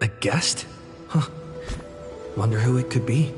A guest? Huh. Wonder who it could be.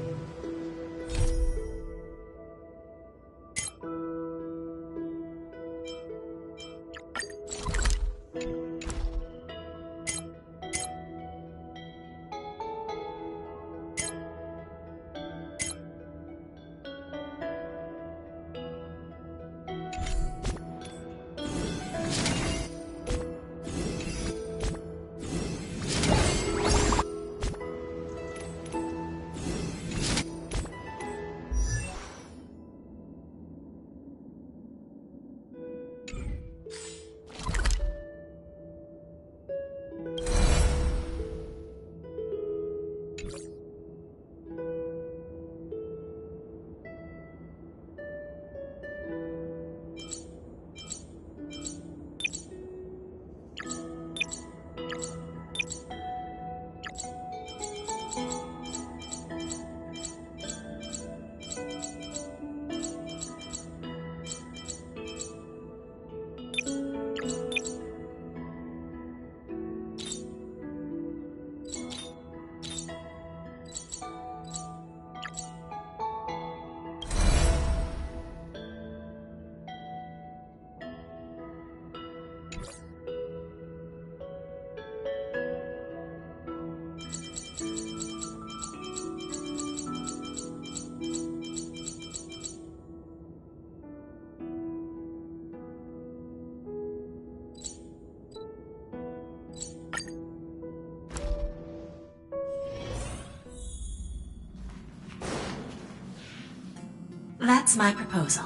That's my proposal.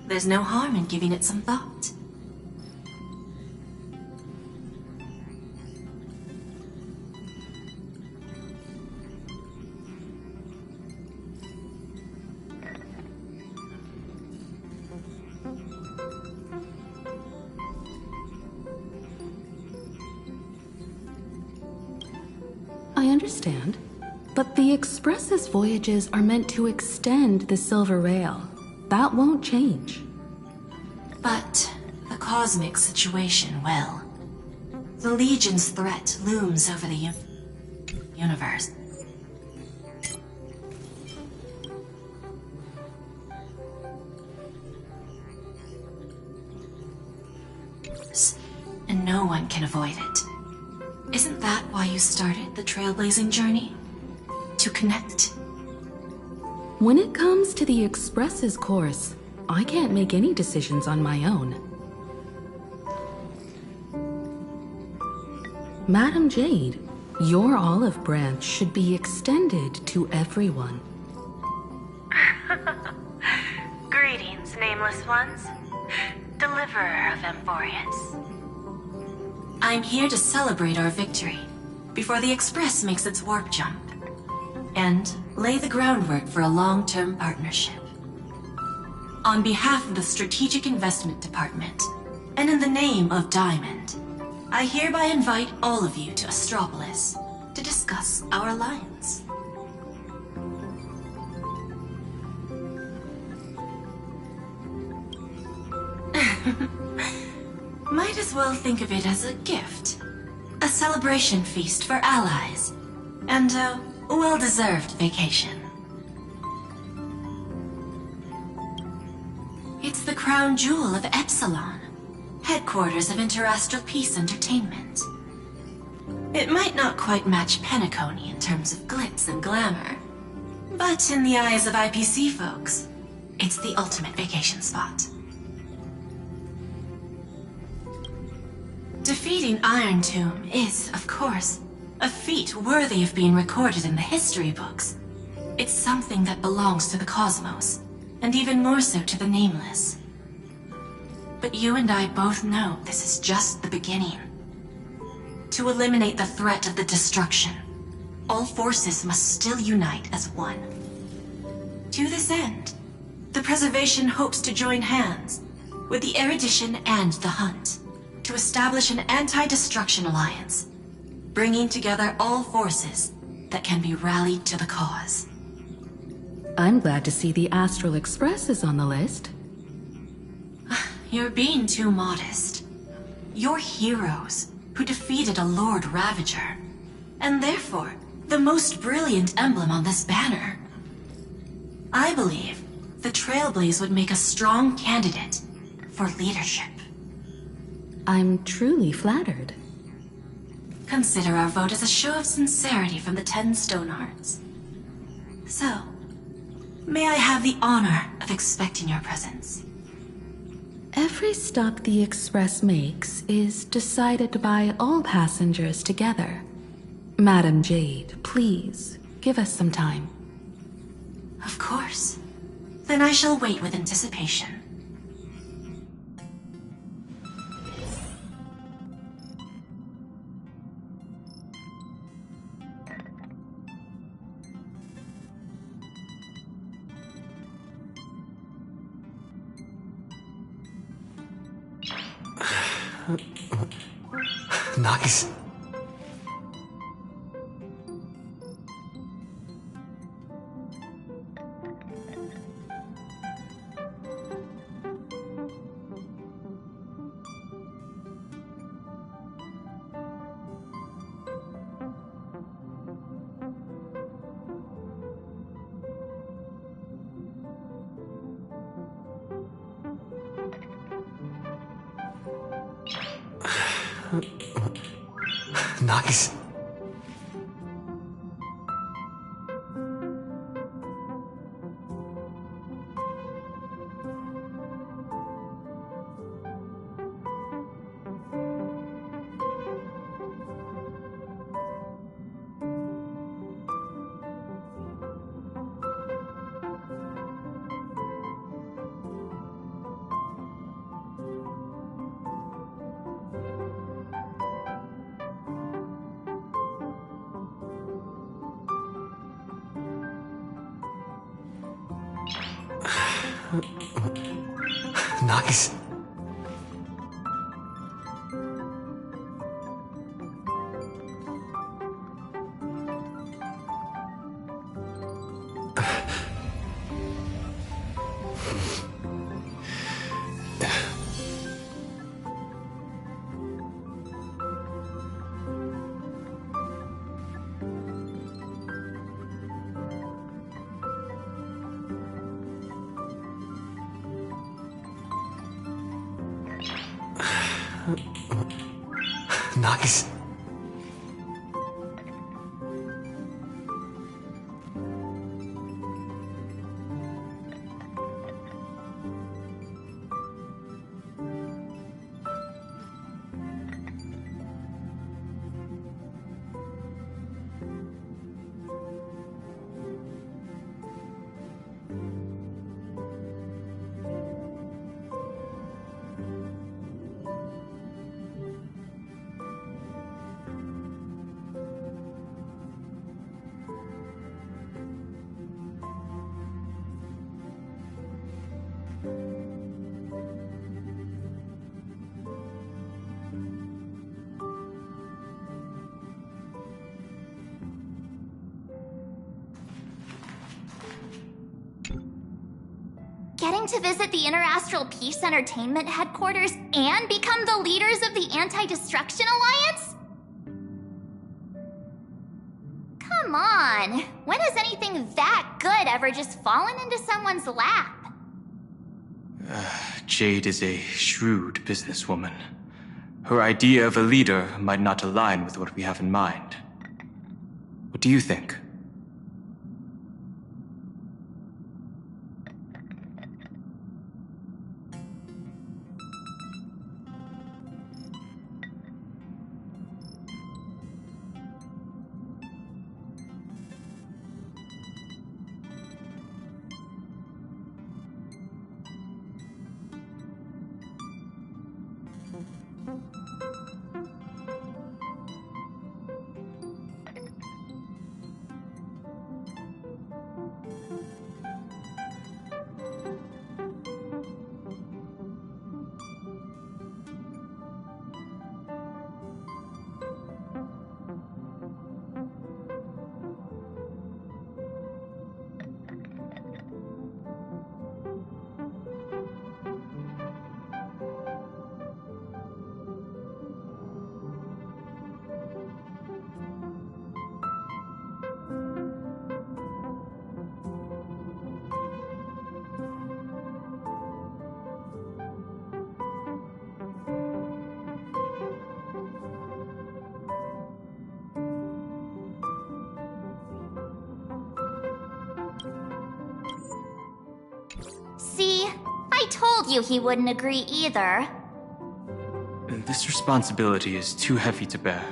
There's no harm in giving it some thought. I understand. But the Express's voyages are meant to extend the Silver Rail. That won't change. But the cosmic situation will. The Legion's threat looms over the universe. And no one can avoid it. Isn't that why you started the trailblazing journey? To connect? When it comes to the Express's course, I can't make any decisions on my own. Madam Jade, your olive branch should be extended to everyone. Greetings, nameless ones. Deliverer of Emphorius. I'm here to celebrate our victory before the Express makes its warp jump, and lay the groundwork for a long-term partnership. On behalf of the Strategic Investment Department, and in the name of Diamond, I hereby invite all of you to Astropolis to discuss our alliance. Might as well think of it as a gift. A celebration feast for allies, and a well-deserved vacation. It's the crown jewel of Epsilon, headquarters of Interastral Peace Entertainment. It might not quite match Penacony in terms of glitz and glamour, but in the eyes of IPC folks, it's the ultimate vacation spot. Defeating Iron Tomb is, of course, a feat worthy of being recorded in the history books. It's something that belongs to the cosmos, and even more so to the Nameless. But you and I both know this is just the beginning. To eliminate the threat of the destruction, all forces must still unite as one. To this end, the Preservation hopes to join hands with the Erudition and the Hunt to establish an anti-destruction alliance, bringing together all forces that can be rallied to the cause. I'm glad to see the Astral Express is on the list. You're being too modest. You're heroes who defeated a Lord Ravager. and therefore the most brilliant emblem on this banner. I believe the Trailblaze would make a strong candidate for leadership. I'm truly flattered. Consider our vote as a show of sincerity from the 10 Stonehearts. So, may I have the honor of expecting your presence? Every stop the Express makes is decided by all passengers together. Madam Jade, please, give us some time. Of course. Then I shall wait with anticipation. Nice. Nice. Nice. Nice. Getting to visit the Interastral Peace Entertainment headquarters and become the leaders of the Anti-Destruction Alliance? Come on, when has anything that good ever just fallen into someone's lap? Jade is a shrewd businesswoman. Her idea of a leader might not align with what we have in mind. What do you think? told you he wouldn't agree either. This responsibility is too heavy to bear.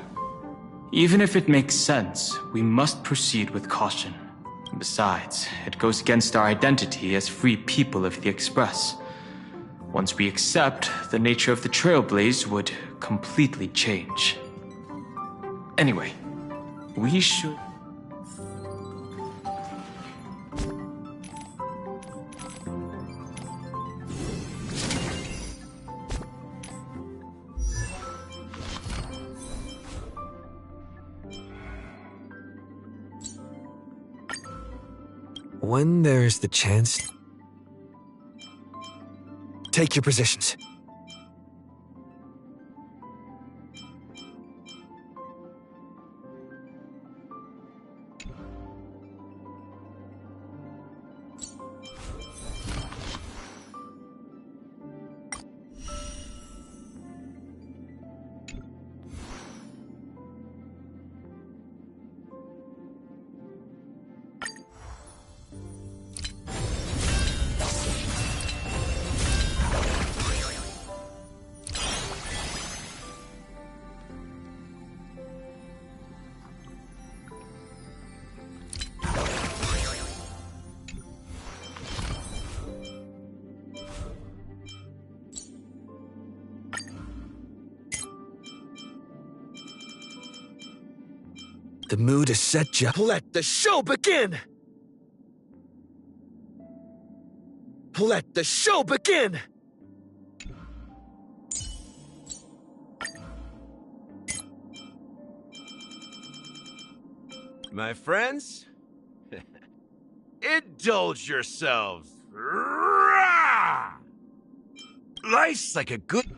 Even if it makes sense, we must proceed with caution. Besides, it goes against our identity as free people of the Express. Once we accept, the nature of the Trailblaze would completely change. Anyway, we should... When there's the chance, take your positions. The mood is set, Jeff. Let the show begin! Let the show begin! My friends, indulge yourselves. Rah! Life's like a good...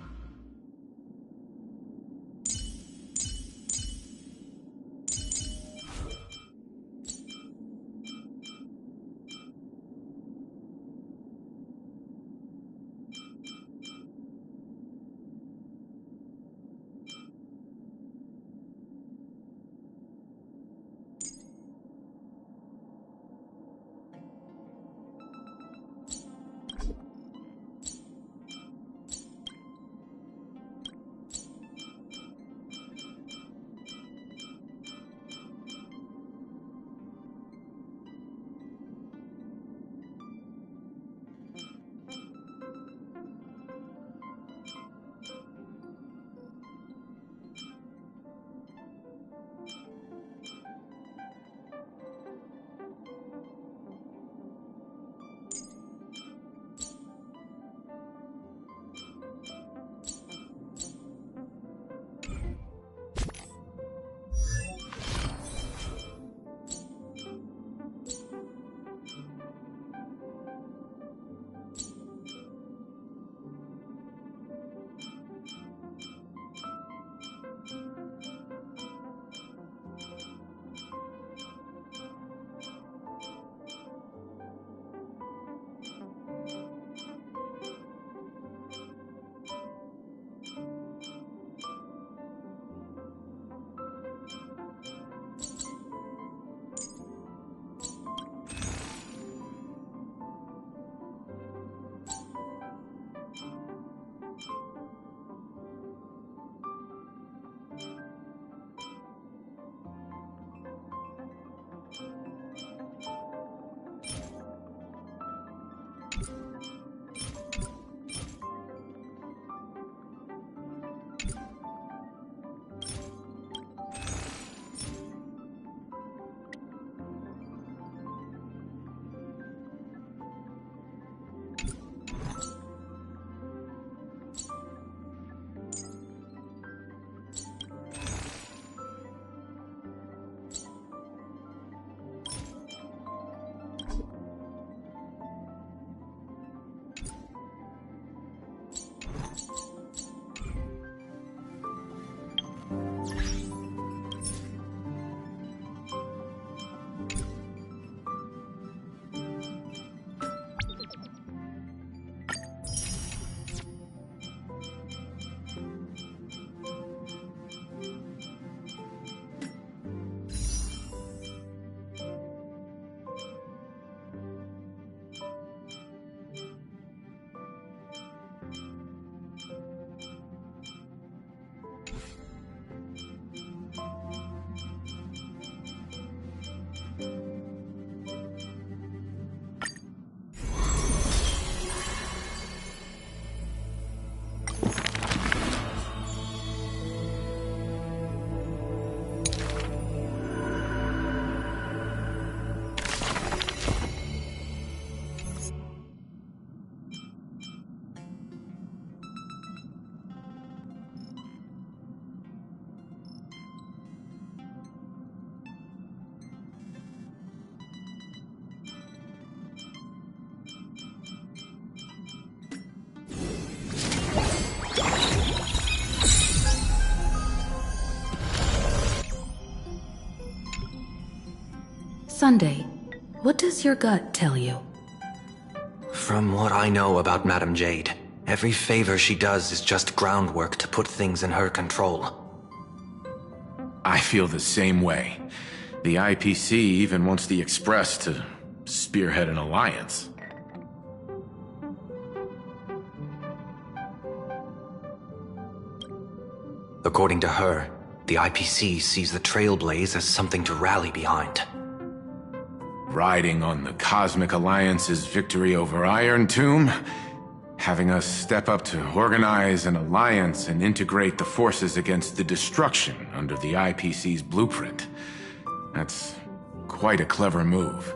Sunday, what does your gut tell you? From what I know about Madame Jade, every favor she does is just groundwork to put things in her control. I feel the same way. The IPC even wants the Express to spearhead an alliance. According to her, the IPC sees the Trailblaze as something to rally behind. Riding on the Cosmic Alliance's victory over Iron Tomb, having us step up to organize an alliance and integrate the forces against the destruction under the IPC's blueprint. That's quite a clever move.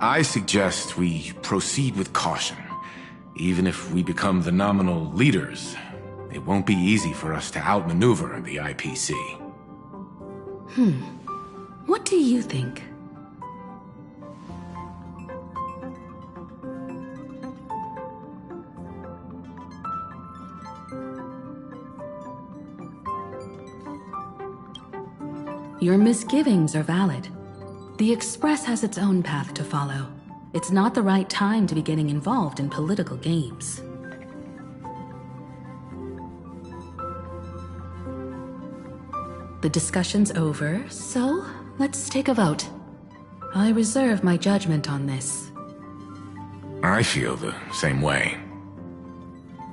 I suggest we proceed with caution. Even if we become the nominal leaders, it won't be easy for us to outmaneuver the IPC. What do you think? Your misgivings are valid. The Express has its own path to follow. It's not the right time to be getting involved in political games. The discussion's over, so let's take a vote. I reserve my judgment on this. I feel the same way.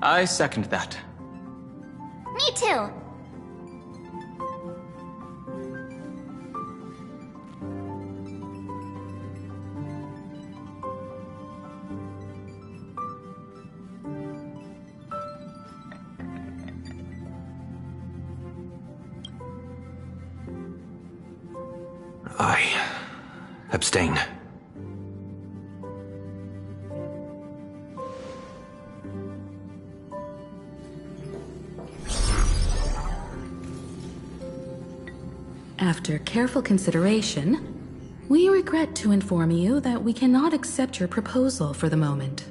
I second that. Me too. I abstain. After careful consideration, we regret to inform you that we cannot accept your proposal for the moment.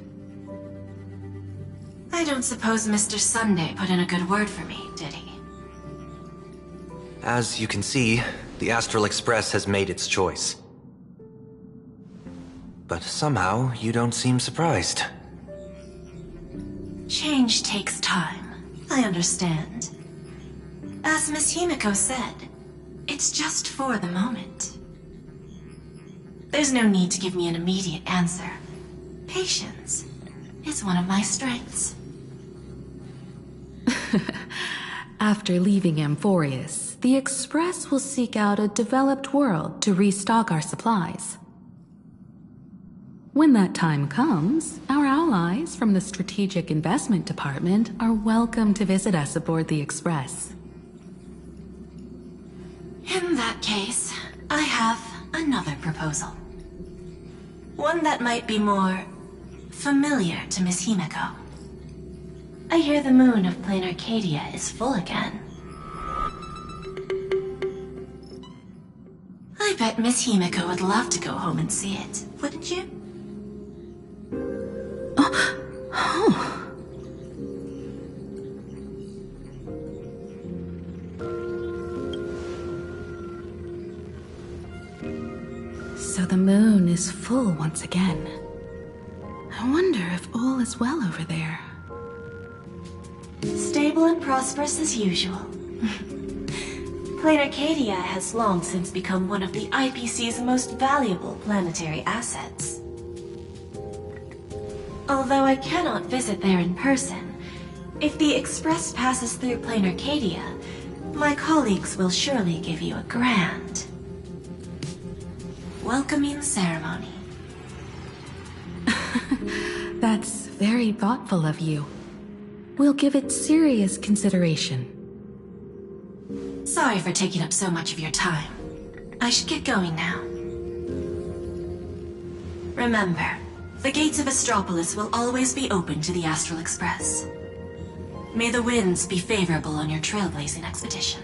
I don't suppose Mr. Sunday put in a good word for me, did he? As you can see, the Astral Express has made its choice. But somehow, you don't seem surprised. Change takes time. I understand. As Miss Himiko said, it's just for the moment. There's no need to give me an immediate answer. Patience is one of my strengths. After leaving Amphorius, the Express will seek out a developed world to restock our supplies. When that time comes, our allies from the Strategic Investment Department are welcome to visit us aboard the Express. In that case, I have another proposal. One that might be more familiar to Miss Himiko. I hear the moon of Planarcadia is full again. I bet Miss Himiko would love to go home and see it, wouldn't you? So the moon is full once again. I wonder if all is well over there. Stable and prosperous as usual. Planarcadia has long since become one of the IPC's most valuable planetary assets. Although I cannot visit there in person, if the Express passes through Planarcadia, my colleagues will surely give you a grand welcoming ceremony. That's very thoughtful of you. We'll give it serious consideration. Sorry for taking up so much of your time. I should get going now. Remember, the gates of Astropolis will always be open to the Astral Express. May the winds be favorable on your trailblazing expedition.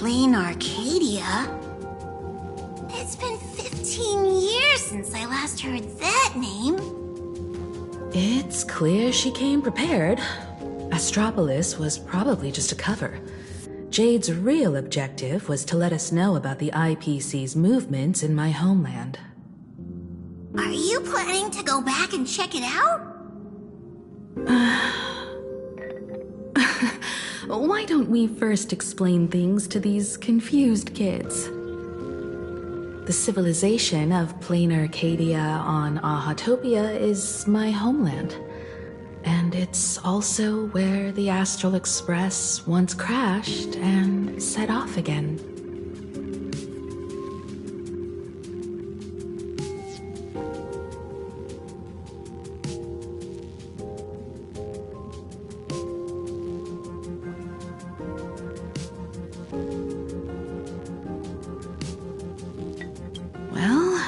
Planarcadia? It's been 15 years since I last heard that name. It's clear she came prepared. Astropolis was probably just a cover. Jade's real objective was to let us know about the IPC's movements in my homeland. Are you planning to go back and check it out? Why don't we first explain things to these confused kids? The civilization of Planarcadia on Ahatopia is my homeland. And it's also where the Astral Express once crashed and set off again. Well,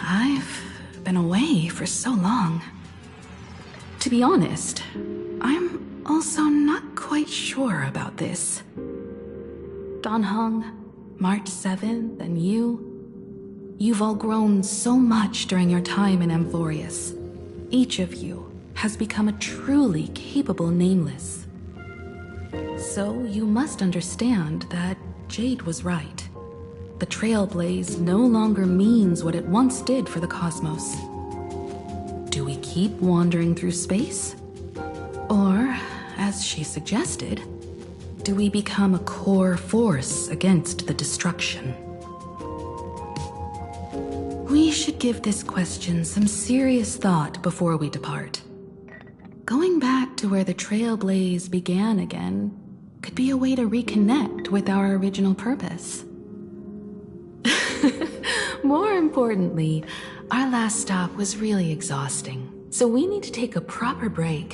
I've been away for so long. To be honest, I'm also not quite sure about this. Dan Heng, March 7th, and you've all grown so much during your time in Amphorius. Each of you has become a truly capable Nameless. So you must understand that Jade was right. The Trailblaze no longer means what it once did for the cosmos. Do we keep wandering through space? Or, as she suggested, do we become a core force against the destruction? We should give this question some serious thought before we depart. Going back to where the Trailblaze began again could be a way to reconnect with our original purpose. More importantly, our last stop was really exhausting, so we need to take a proper break.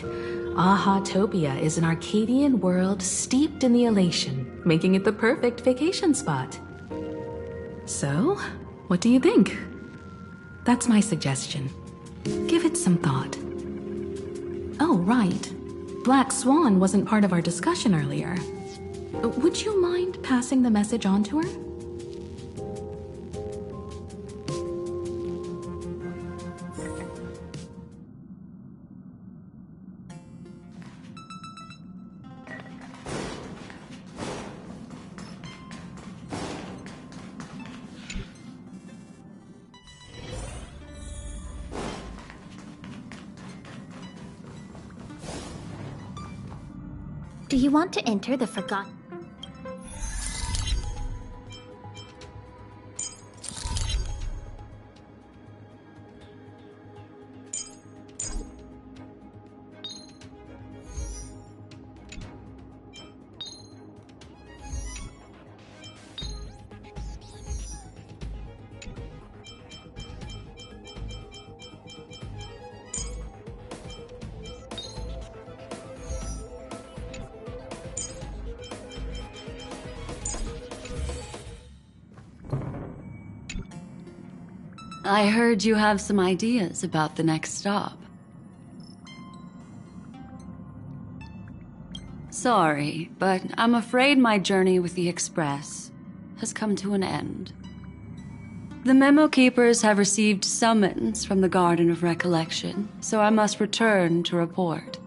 Ahatopia is an Arcadian world steeped in the elation, making it the perfect vacation spot. So, what do you think? That's my suggestion. Give it some thought. Oh, right. Black Swan wasn't part of our discussion earlier. Would you mind passing the message on to her? Do you want to enter the forgotten? I heard you have some ideas about the next stop. Sorry, but I'm afraid my journey with the Express has come to an end. The Memo Keepers have received summons from the Garden of Recollection, so I must return to report.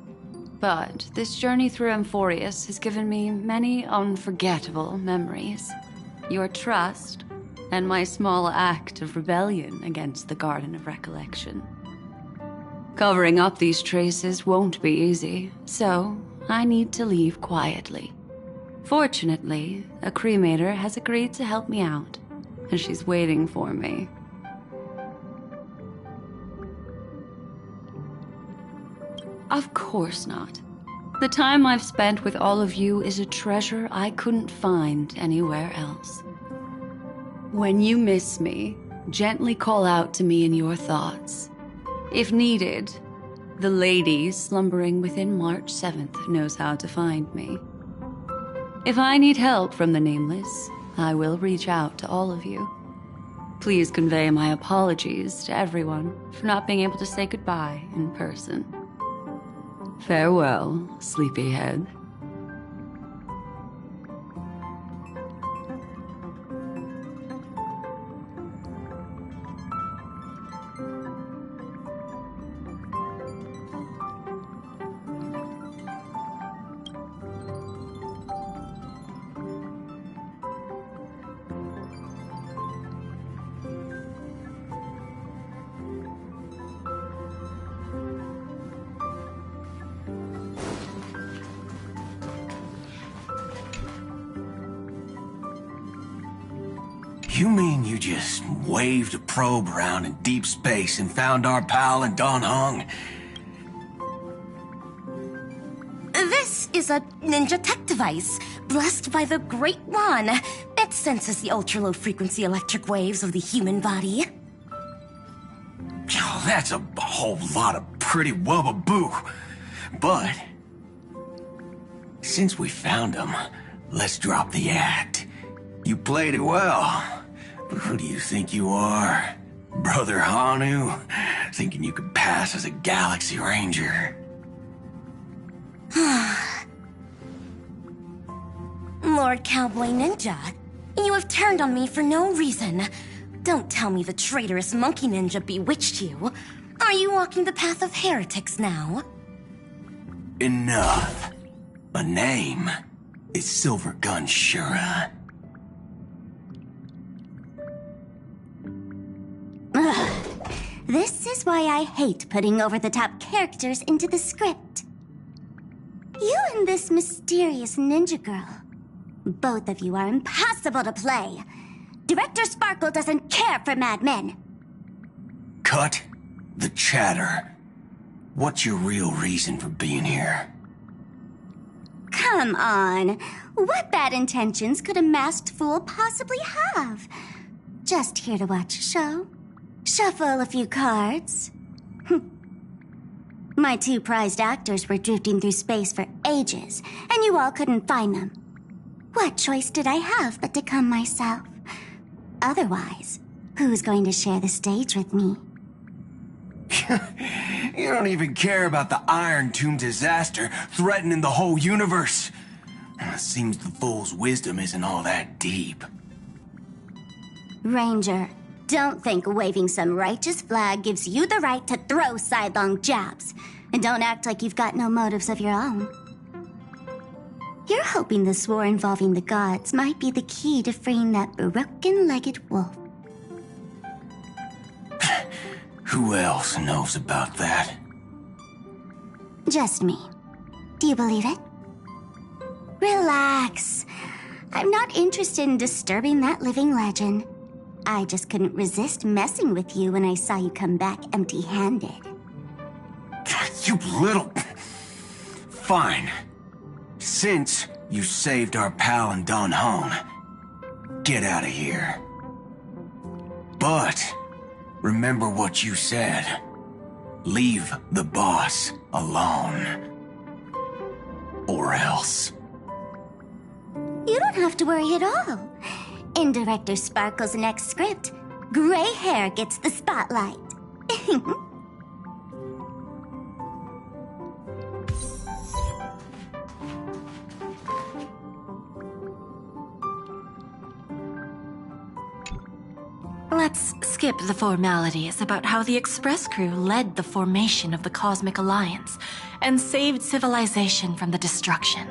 But this journey through Amphorius has given me many unforgettable memories. Your trust, and my small act of rebellion against the Garden of Recollection. Covering up these traces won't be easy, so I need to leave quietly. Fortunately, a cremator has agreed to help me out, and she's waiting for me. Of course not. The time I've spent with all of you is a treasure I couldn't find anywhere else. When you miss me, gently call out to me in your thoughts. If needed, the lady slumbering within March 7th knows how to find me. If I need help from the Nameless, I will reach out to all of you. Please convey my apologies to everyone for not being able to say goodbye in person. Farewell, sleepyhead. You mean you just waved a probe around in deep space and found our pal in Don Hong? This is a ninja tech device, blessed by the Great One. It senses the ultra-low frequency electric waves of the human body. Oh, that's a whole lot of pretty wubba-boo. But, since we found him, let's drop the act. You played it well. But who do you think you are? Brother Hanu? Thinking you could pass as a Galaxy Ranger? Lord Cowboy Ninja, you have turned on me for no reason. Don't tell me the traitorous monkey ninja bewitched you. Are you walking the path of heretics now? Enough. A name is Silvergun Shura. This is why I hate putting over-the-top characters into the script. You and this mysterious ninja girl. Both of you are impossible to play. Director Sparkle doesn't care for madmen. Cut the chatter. What's your real reason for being here? Come on. What bad intentions could a masked fool possibly have? Just here to watch a show. Shuffle a few cards. My two prized actors were drifting through space for ages, and you all couldn't find them. What choice did I have but to come myself? Otherwise, who's going to share the stage with me? You don't even care about the Iron Tomb disaster threatening the whole universe. Seems the fool's wisdom isn't all that deep. Ranger, don't think waving some righteous flag gives you the right to throw sidelong jabs. And don't act like you've got no motives of your own. You're hoping this war involving the gods might be the key to freeing that broken-legged wolf. Who else knows about that? Just me. Do you believe it? Relax. I'm not interested in disturbing that living legend. I just couldn't resist messing with you when I saw you come back empty-handed. You little... Fine. Since you saved our pal in Don Hong, get out of here. But remember what you said. Leave the boss alone. Or else. You don't have to worry at all. In Director Sparkle's next script, gray hair gets the spotlight. Let's skip the formalities about how the Express crew led the formation of the Cosmic Alliance and saved civilization from the destruction.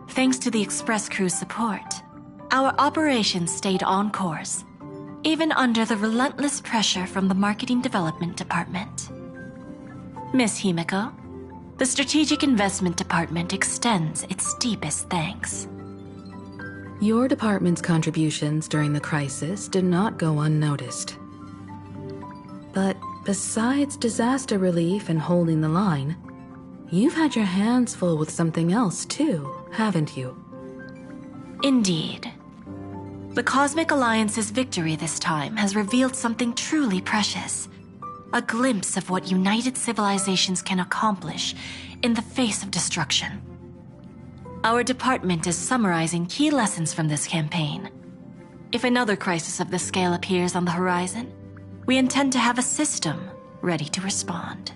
Thanks to the Express crew's support, our operations stayed on course, even under the relentless pressure from the Marketing Development Department. Miss Himiko, the Strategic Investment Department extends its deepest thanks. Your department's contributions during the crisis did not go unnoticed. But besides disaster relief and holding the line, you've had your hands full with something else too, haven't you? Indeed. The Cosmic Alliance's victory this time has revealed something truly precious. A glimpse of what united civilizations can accomplish in the face of destruction. Our department is summarizing key lessons from this campaign. If another crisis of this scale appears on the horizon, we intend to have a system ready to respond.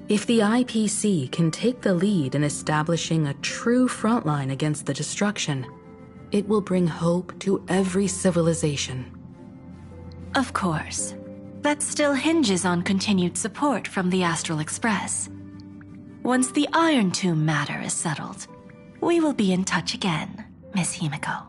If the IPC can take the lead in establishing a true frontline against the destruction, it will bring hope to every civilization. Of course. That still hinges on continued support from the Astral Express. Once the Iron Tomb matter is settled, we will be in touch again, Miss Himiko.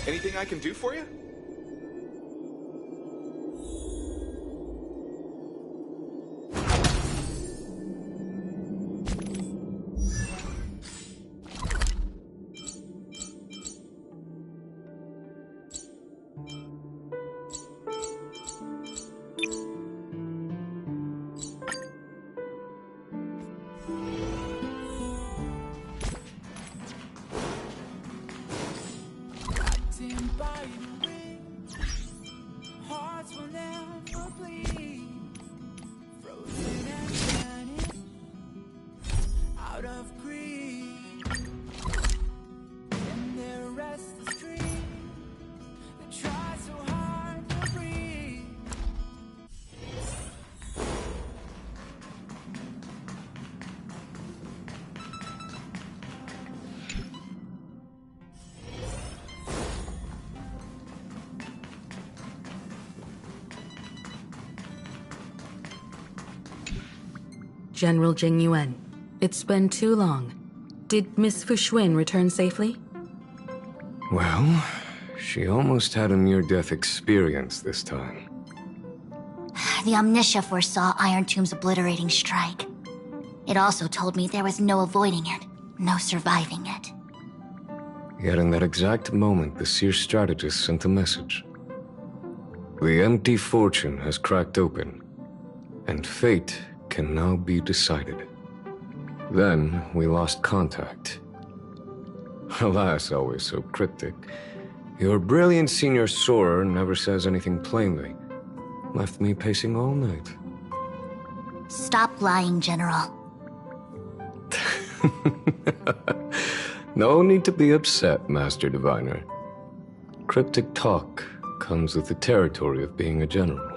Anything I can do for you? General Jing Yuan, it's been too long. Did Miss Fuxuan return safely? Well, she almost had a near-death experience this time. The Omniscia foresaw Iron Tomb's obliterating strike. It also told me there was no avoiding it, no surviving it. Yet in that exact moment, the Hsr strategist sent a message. The empty fortune has cracked open, and fate can now be decided. Then we lost contact. Alas, always so cryptic. Your brilliant senior soarer never says anything plainly. Left me pacing all night. Stop lying, General. No need to be upset, Master Diviner. Cryptic talk comes with the territory of being a general.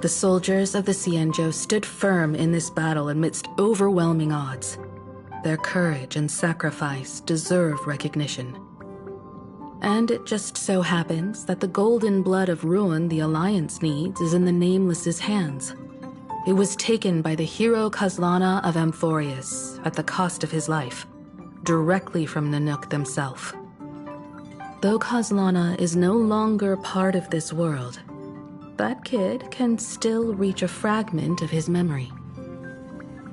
The soldiers of the Xianzhou stood firm in this battle amidst overwhelming odds. Their courage and sacrifice deserve recognition. And it just so happens that the golden blood of ruin the Alliance needs is in the Nameless's hands. It was taken by the hero Kazlana of Amphorius at the cost of his life, directly from Nanook themselves. Though Kazlana is no longer part of this world, that kid can still reach a fragment of his memory.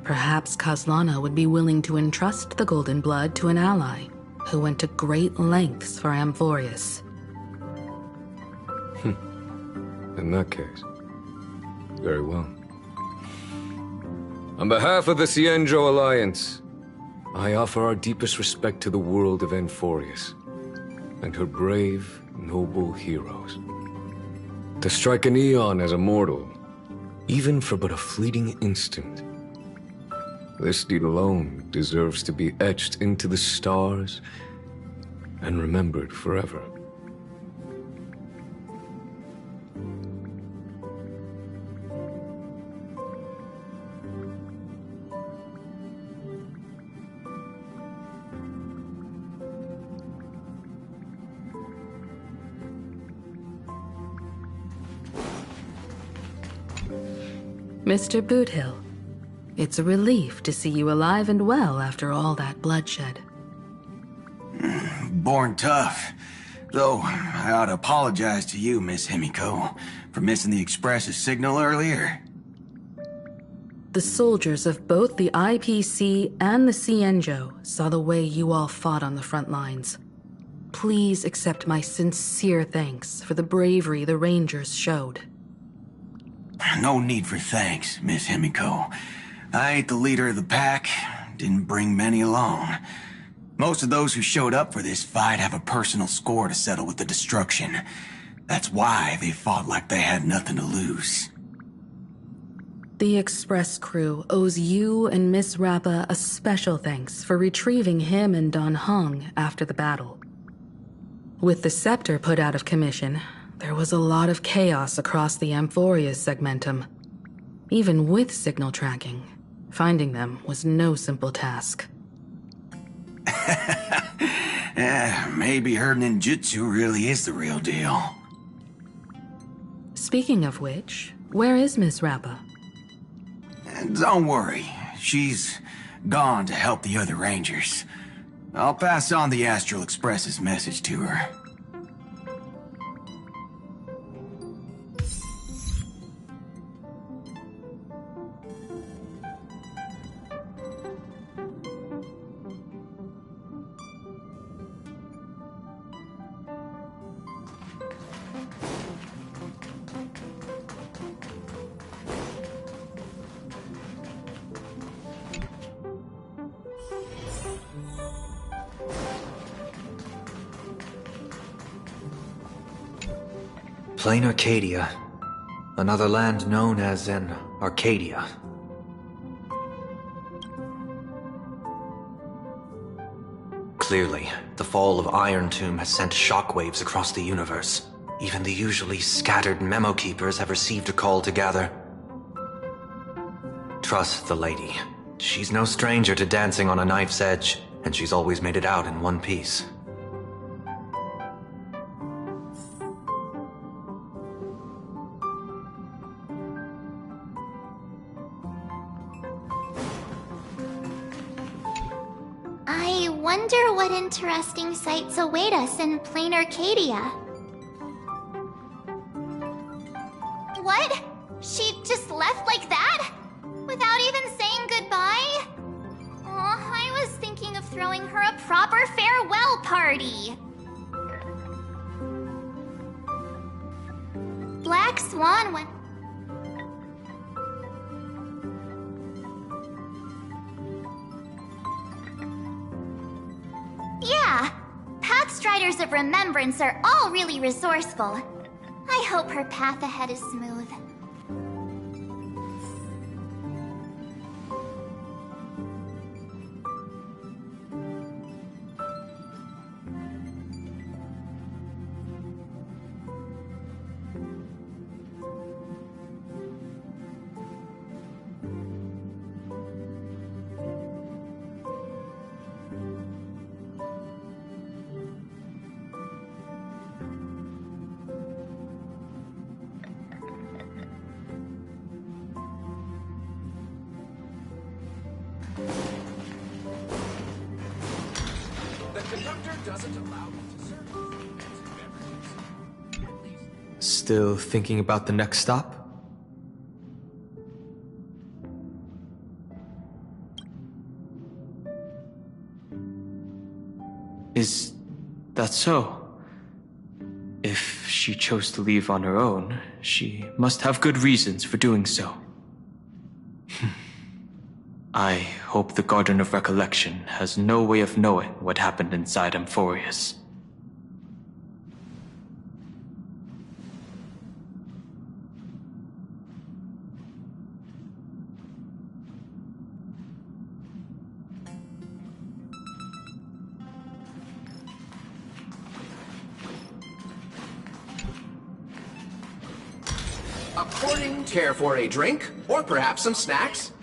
Perhaps Kazlana would be willing to entrust the golden blood to an ally who went to great lengths for Amphorius. In that case, very well. On behalf of the Xianzhou Alliance, I offer our deepest respect to the world of Amphorius and her brave, noble heroes. To strike an eon as a mortal, even for but a fleeting instant, this deed alone deserves to be etched into the stars and remembered forever. Mr. Boothill, it's a relief to see you alive and well after all that bloodshed. Born tough. Though, I ought to apologize to you, Miss Himiko, for missing the Express's signal earlier. The soldiers of both the IPC and the Xianzhou saw the way you all fought on the front lines. Please accept my sincere thanks for the bravery the Rangers showed. No need for thanks, Miss Himiko. I ain't the leader of the pack, didn't bring many along. Most of those who showed up for this fight have a personal score to settle with the destruction. That's why they fought like they had nothing to lose. The Express crew owes you and Miss Rappa a special thanks for retrieving him and Don Hong after the battle. With the scepter put out of commission, there was a lot of chaos across the Amphorius segmentum. Even with signal tracking, finding them was no simple task. Maybe her ninjutsu really is the real deal. Speaking of which, where is Miss Rappa? Don't worry, she's gone to help the other Rangers. I'll pass on the Astral Express's message to her. Planarcadia. Another land known as an Arcadia. Clearly, the fall of Iron Tomb has sent shockwaves across the universe. Even the usually scattered memo keepers have received a call to gather. Trust the lady. She's no stranger to dancing on a knife's edge, and she's always made it out in one piece. I wonder what interesting sights await us in Planarcadia. What? She just left like that? Without even saying goodbye? Oh, I was thinking of throwing her a proper farewell party. Black Swan went... Yeah, Pathstriders of Remembrance are all really resourceful. I hope her path ahead is smooth. Still thinking about the next stop? Is that so? If she chose to leave on her own, she must have good reasons for doing so. I hope the Garden of Recollection has no way of knowing what happened inside Amphorius. Care for a drink? Or perhaps some snacks?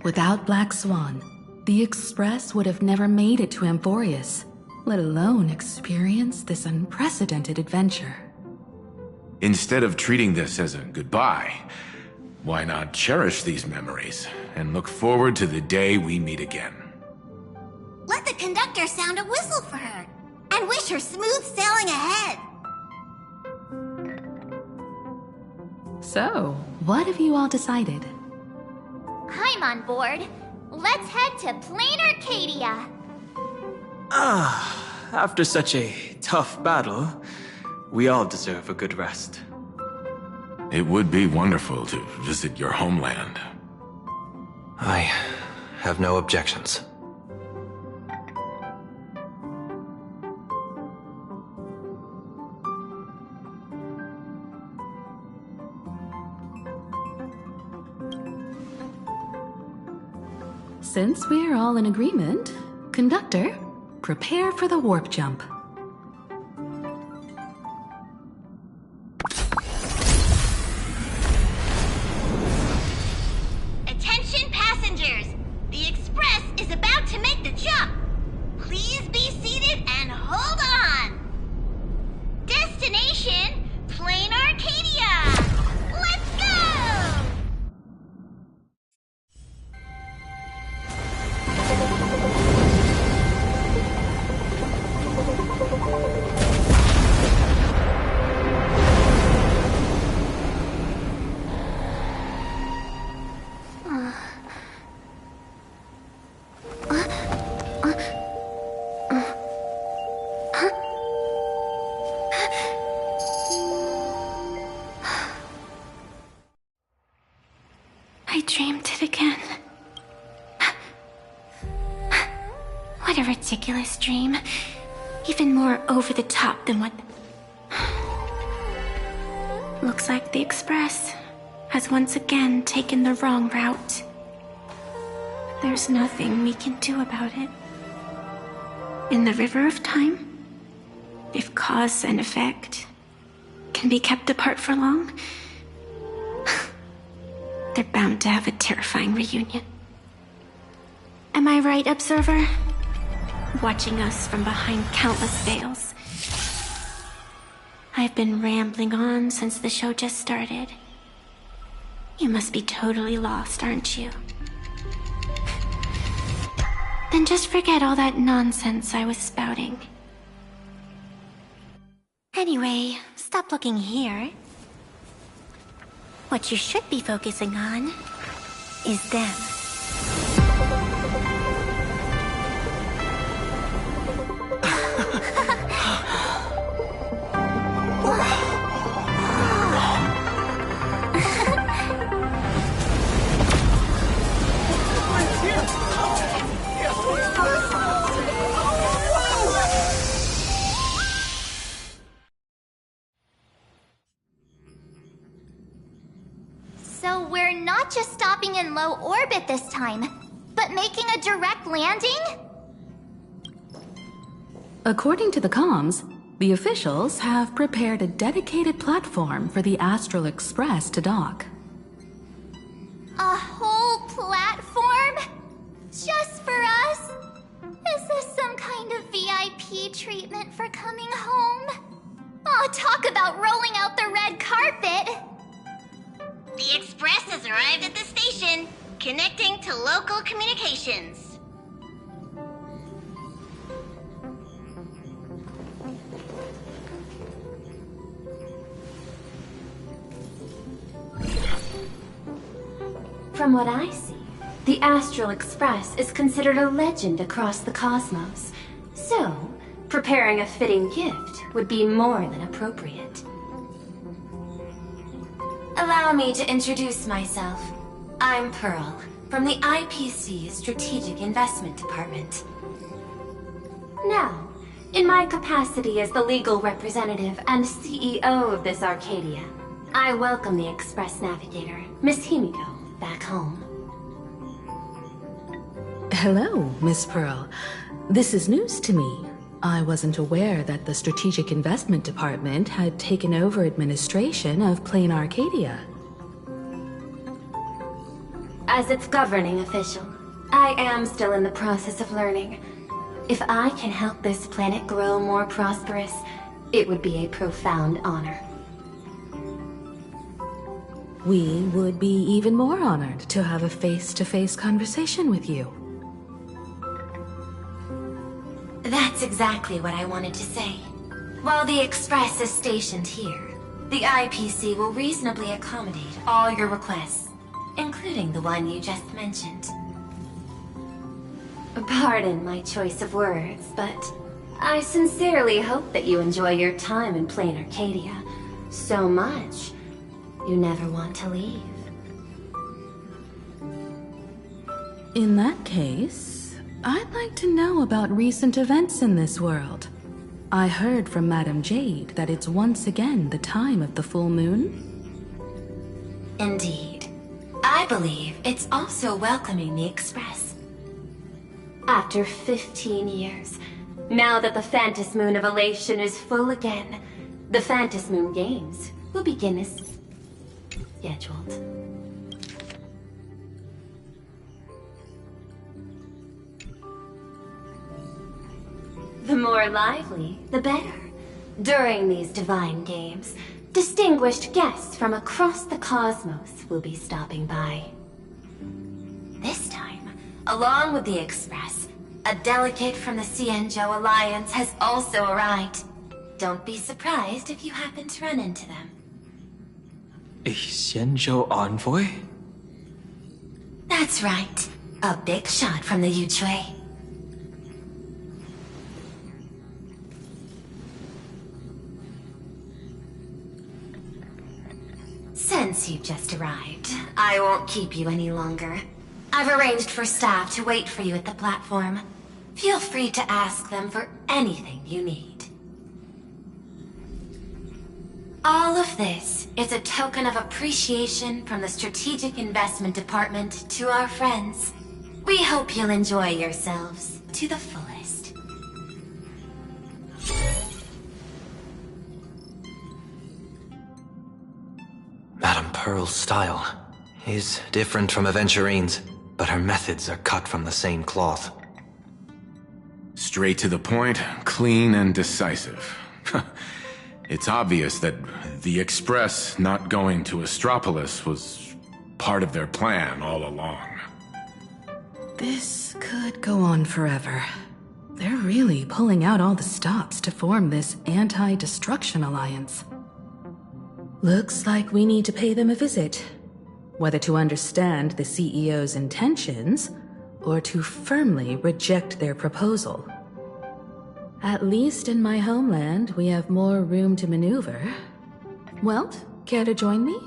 Without Black Swan, the Express would have never made it to Amphorius, let alone experience this unprecedented adventure. Instead of treating this as a goodbye, why not cherish these memories and look forward to the day we meet again? Let the conductor sound a whistle for her, and wish her smooth sailing ahead. So, what have you all decided? I'm on board. Let's head to Planarcadia. After such a tough battle, we all deserve a good rest. It would be wonderful to visit your homeland. I have no objections. Since we're all in agreement, Conductor, prepare for the warp jump. Attention passengers! The Express is about to dreamed it again. What a ridiculous dream. Even more over the top than what... Looks like the Express has once again taken the wrong route. There's nothing we can do about it. In the river of time, if cause and effect can be kept apart for long, they're bound to have a terrifying reunion. Am I right, Observer? Watching us from behind countless veils. I've been rambling on since the show just started. You must be totally lost, aren't you? Then just forget all that nonsense I was spouting. Anyway, stop looking here. What you should be focusing on is them. So we're not just stopping in low orbit this time, but making a direct landing? According to the comms, the officials have prepared a dedicated platform for the Astral Express to dock. A whole platform? Just for us? Is this some kind of VIP treatment for coming home? Oh, talk about rolling out the red carpet! The Express has arrived at the station, connecting to local communications. From what I see, the Astral Express is considered a legend across the cosmos. So, preparing a fitting gift would be more than appropriate. Allow me to introduce myself. I'm Pearl, from the IPC Strategic Investment Department. Now, in my capacity as the legal representative and CEO of this Arcadia, I welcome the Express Navigator, Miss Himiko, back home. Hello, Miss Pearl. This is news to me. I wasn't aware that the Strategic Investment Department had taken over administration of Planarcadia. As its governing official, I am still in the process of learning. If I can help this planet grow more prosperous, it would be a profound honor. We would be even more honored to have a face-to-face conversation with you. That's exactly what I wanted to say. While the Express is stationed here, the IPC will reasonably accommodate all your requests, including the one you just mentioned. Pardon my choice of words, but I sincerely hope that you enjoy your time in Planarcadia so much you never want to leave. In that case, I'd like to know about recent events in this world. I heard from Madame Jade that it's once again the time of the full moon. Indeed. I believe it's also welcoming the Express. After 15 years, now that the Phantasmoon Moon of Elation is full again, the Phantasmoon Moon Games will begin as scheduled. The more lively, the better. During these divine games, distinguished guests from across the cosmos will be stopping by. This time, along with the Express, a delegate from the Xianzhou Alliance has also arrived. Don't be surprised if you happen to run into them. A Xianzhou envoy? That's right. A big shot from the Yuchui. Since you just arrived, I won't keep you any longer. I've arranged for staff to wait for you at the platform. Feel free to ask them for anything you need. All of this is a token of appreciation from the Strategic Investment Department to our friends. We hope you'll enjoy yourselves to the fullest. Madame Pearl's style is different from Aventurine's, but her methods are cut from the same cloth. Straight to the point, clean and decisive. It's obvious that the Express not going to Astropolis was part of their plan all along. This could go on forever. They're really pulling out all the stops to form this anti-destruction alliance. Looks like we need to pay them a visit. Whether to understand the CEO's intentions, or to firmly reject their proposal. At least in my homeland, we have more room to maneuver. Welt, care to join me?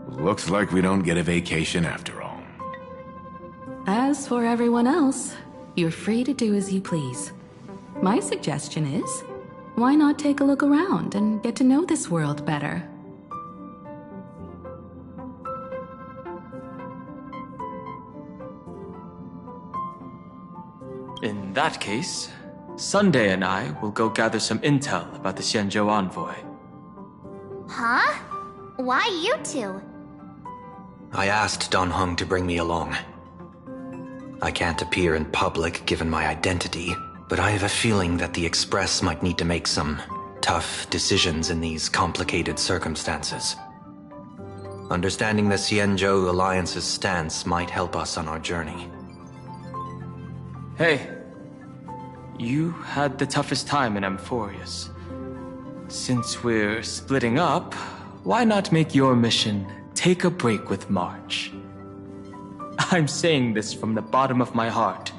Looks like we don't get a vacation after all. As for everyone else, you're free to do as you please. My suggestion is, why not take a look around and get to know this world better? In that case, Sunday and I will go gather some intel about the Xianzhou envoy. Huh? Why you two? I asked Don Hung to bring me along. I can't appear in public given my identity, but I have a feeling that the Express might need to make some tough decisions in these complicated circumstances. Understanding the Xianzhou Alliance's stance might help us on our journey. Hey, you had the toughest time in Amphorius. Since we're splitting up, why not make your mission take a break with March? I'm saying this from the bottom of my heart.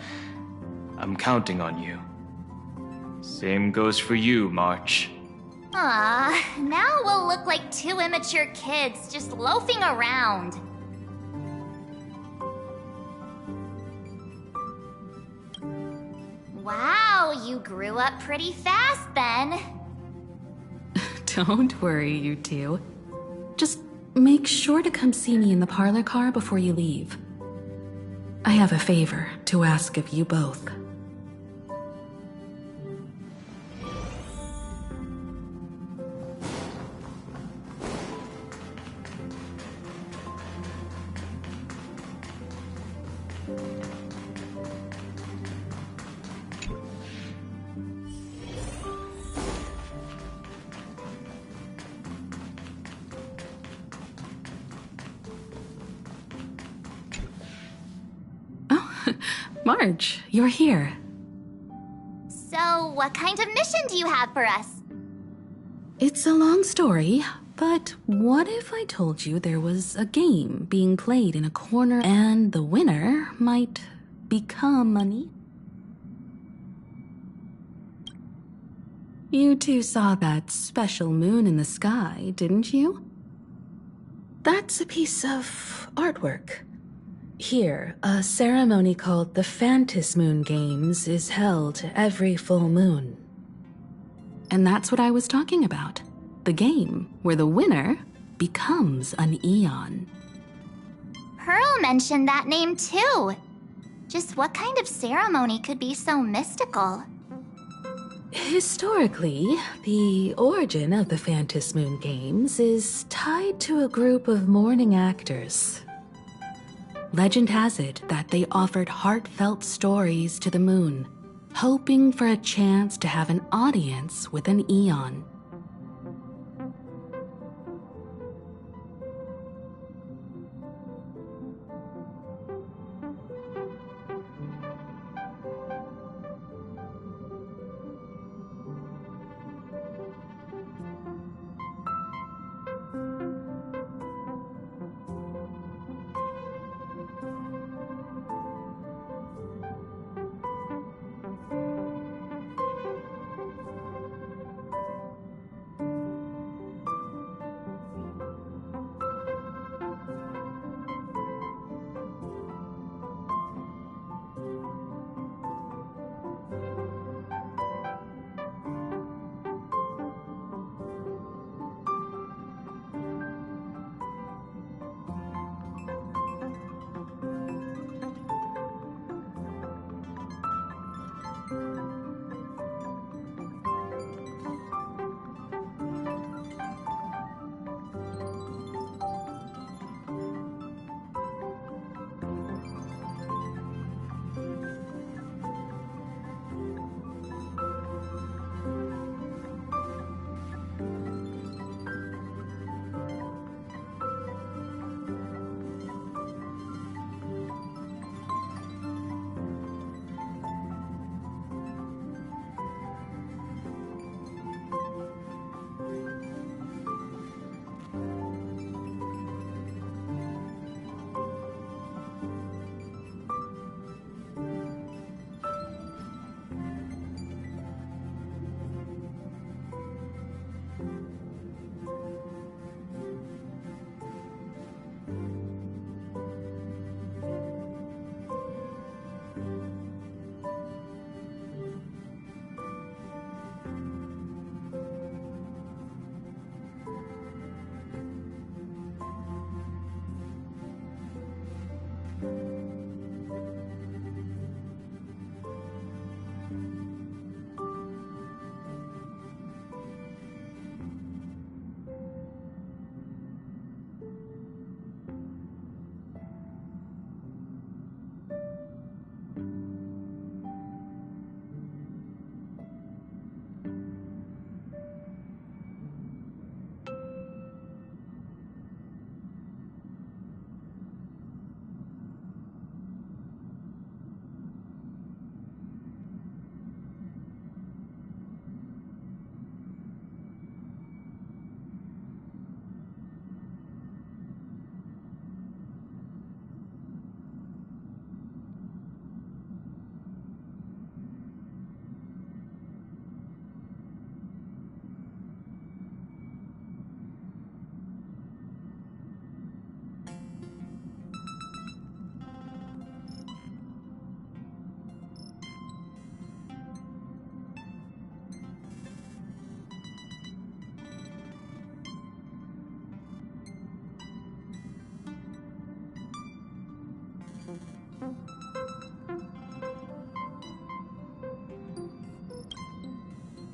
I'm counting on you. Same goes for you, March. Now we'll look like two immature kids just loafing around. Wow, you grew up pretty fast then. Don't worry, you two. Just make sure to come see me in the parlor car before you leave. I have a favor to ask of you both. Marge, you're here. So, what kind of mission do you have for us? It's a long story, but what if I told you there was a game being played in a corner and the winner might become money? You two saw that special moon in the sky, didn't you? That's a piece of artwork. Here, a ceremony called the Phantis Moon Games is held every full moon. And that's what I was talking about. The game where the winner becomes an Eon. Pearl mentioned that name too. Just what kind of ceremony could be so mystical? Historically, the origin of the Phantis Moon Games is tied to a group of mourning actors. Legend has it that they offered heartfelt stories to the moon, hoping for a chance to have an audience with an Eon.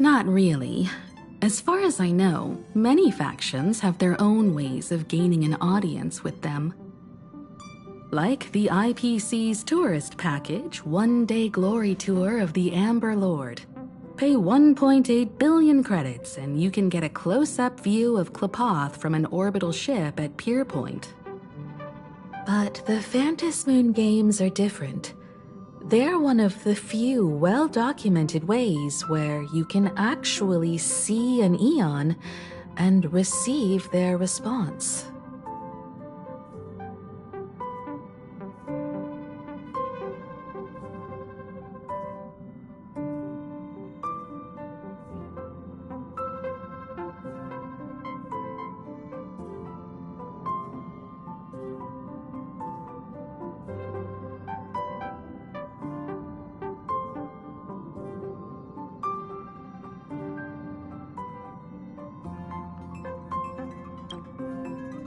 Not really. As far as I know, many factions have their own ways of gaining an audience with them. Like the IPC's tourist package, one-day glory tour of the Amber Lord. Pay 1.8 billion credits and you can get a close-up view of Klapoth from an orbital ship at Pier Point. But the Phantasmoon games are different. They're one of the few well-documented ways where you can actually see an Eon and receive their response.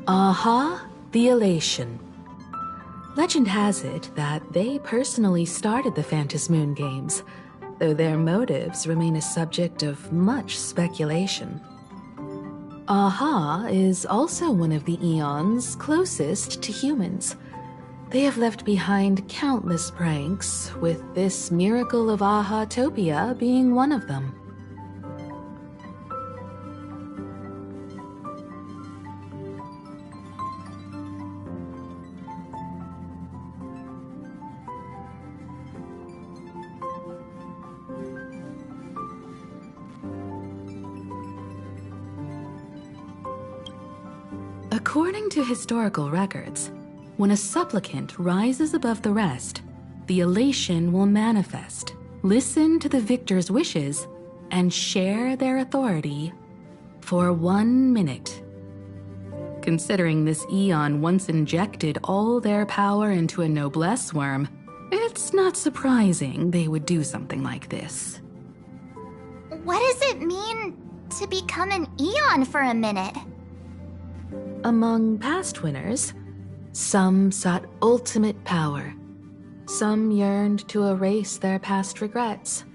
Aha, the Elation. Legend has it that they personally started the Phantasmoon games, though their motives remain a subject of much speculation. Aha is also one of the Eons closest to humans. They have left behind countless pranks, with this miracle of Aha-topia being one of them. According to historical records, when a supplicant rises above the rest, the elation will manifest, listen to the victor's wishes, and share their authority for 1 minute. Considering this Eon once injected all their power into a noblesse worm, it's not surprising they would do something like this. What does it mean to become an Eon for a minute? Among past winners, some sought ultimate power, some yearned to erase their past regrets,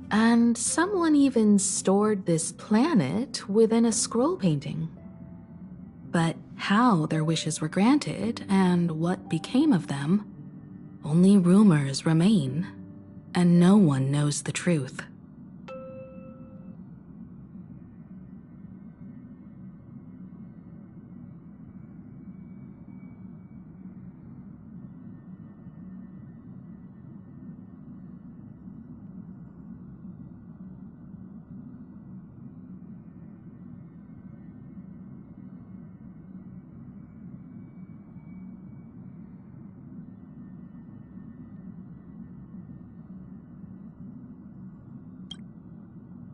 and someone even stored this planet within a scroll painting. But how their wishes were granted and what became of them, only rumors remain, and no one knows the truth.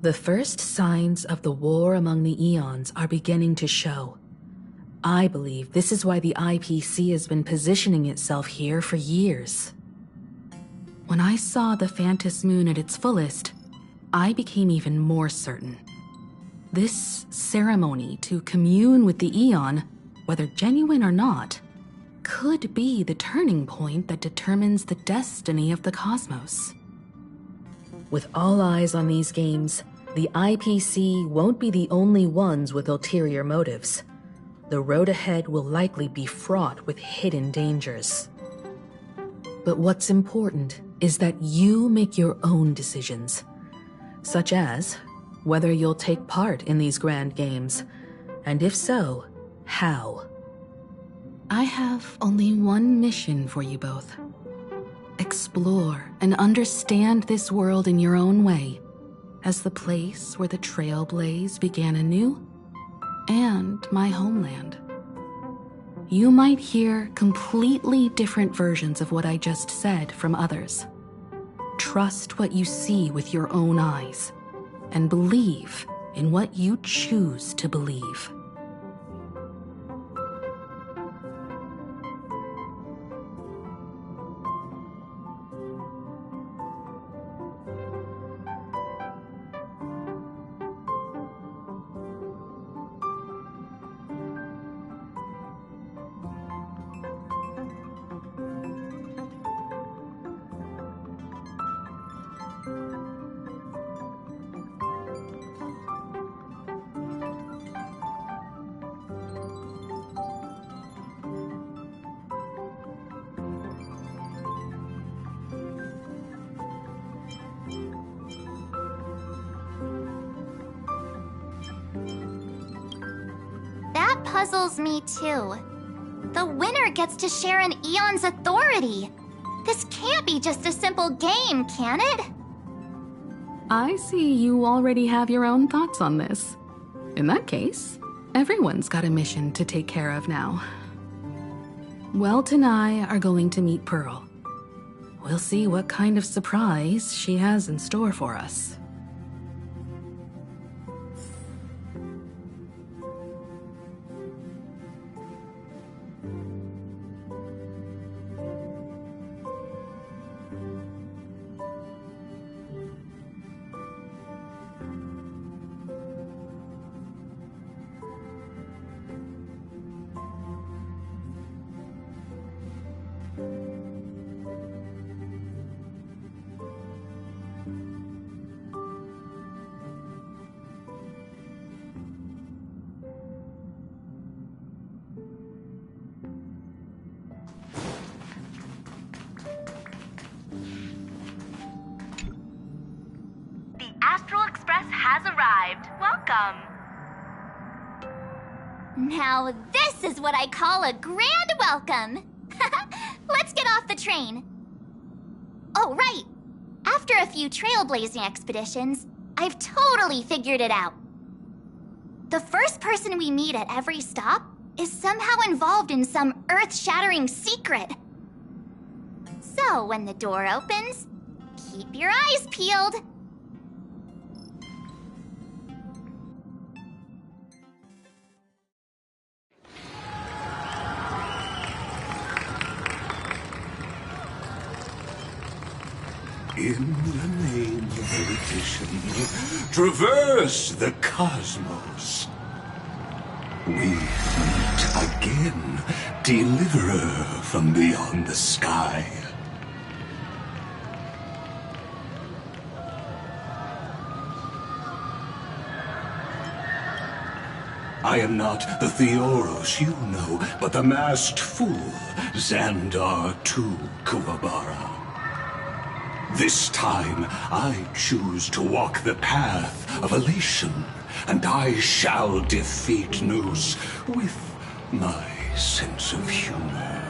The first signs of the war among the Eons are beginning to show. I believe this is why the IPC has been positioning itself here for years. When I saw the Phantasmoon at its fullest, I became even more certain. This ceremony to commune with the Eon, whether genuine or not, could be the turning point that determines the destiny of the cosmos. With all eyes on these games, the IPC won't be the only ones with ulterior motives. The road ahead will likely be fraught with hidden dangers. But what's important is that you make your own decisions, such as whether you'll take part in these grand games, and if so, how. I have only one mission for you both. Explore and understand this world in your own way, as the place where the Trailblaze began anew, and my homeland. You might hear completely different versions of what I just said from others. Trust what you see with your own eyes, and believe in what you choose to believe. puzzles me too. The winner gets to share an Eon's authority. This can't be just a simple game, can it? I see you already have your own thoughts on this. In that case, everyone's got a mission to take care of now. Welt and I are going to meet Pearl. We'll see what kind of surprise she has in store for us. Astral Express has arrived. Welcome. Now this is what I call a grand welcome. Let's get off the train. Oh, right. After a few trailblazing expeditions, I've totally figured it out. The first person we meet at every stop is somehow involved in some earth-shattering secret. So when the door opens, keep your eyes peeled. In the name of erudition, traverse the cosmos. We meet again, deliverer from beyond the sky. I am not the Theoros you know, but the masked fool, Xandar II Kuwabara. This time, I choose to walk the path of elation, and I shall defeat Nous with my sense of humor.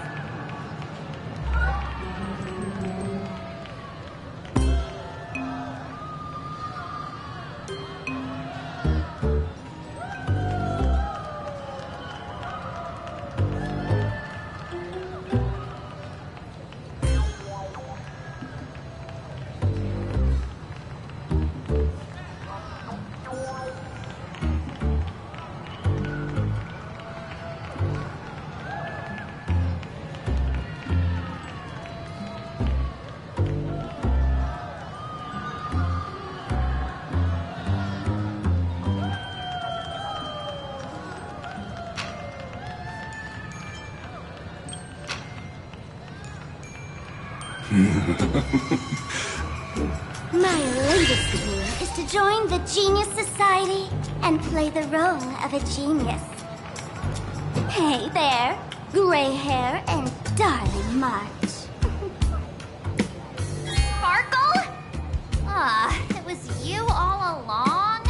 My latest goal is to join the Genius Society and play the role of a genius. Hey there, gray hair and darling March. Sparkle? Ah, it was you all along?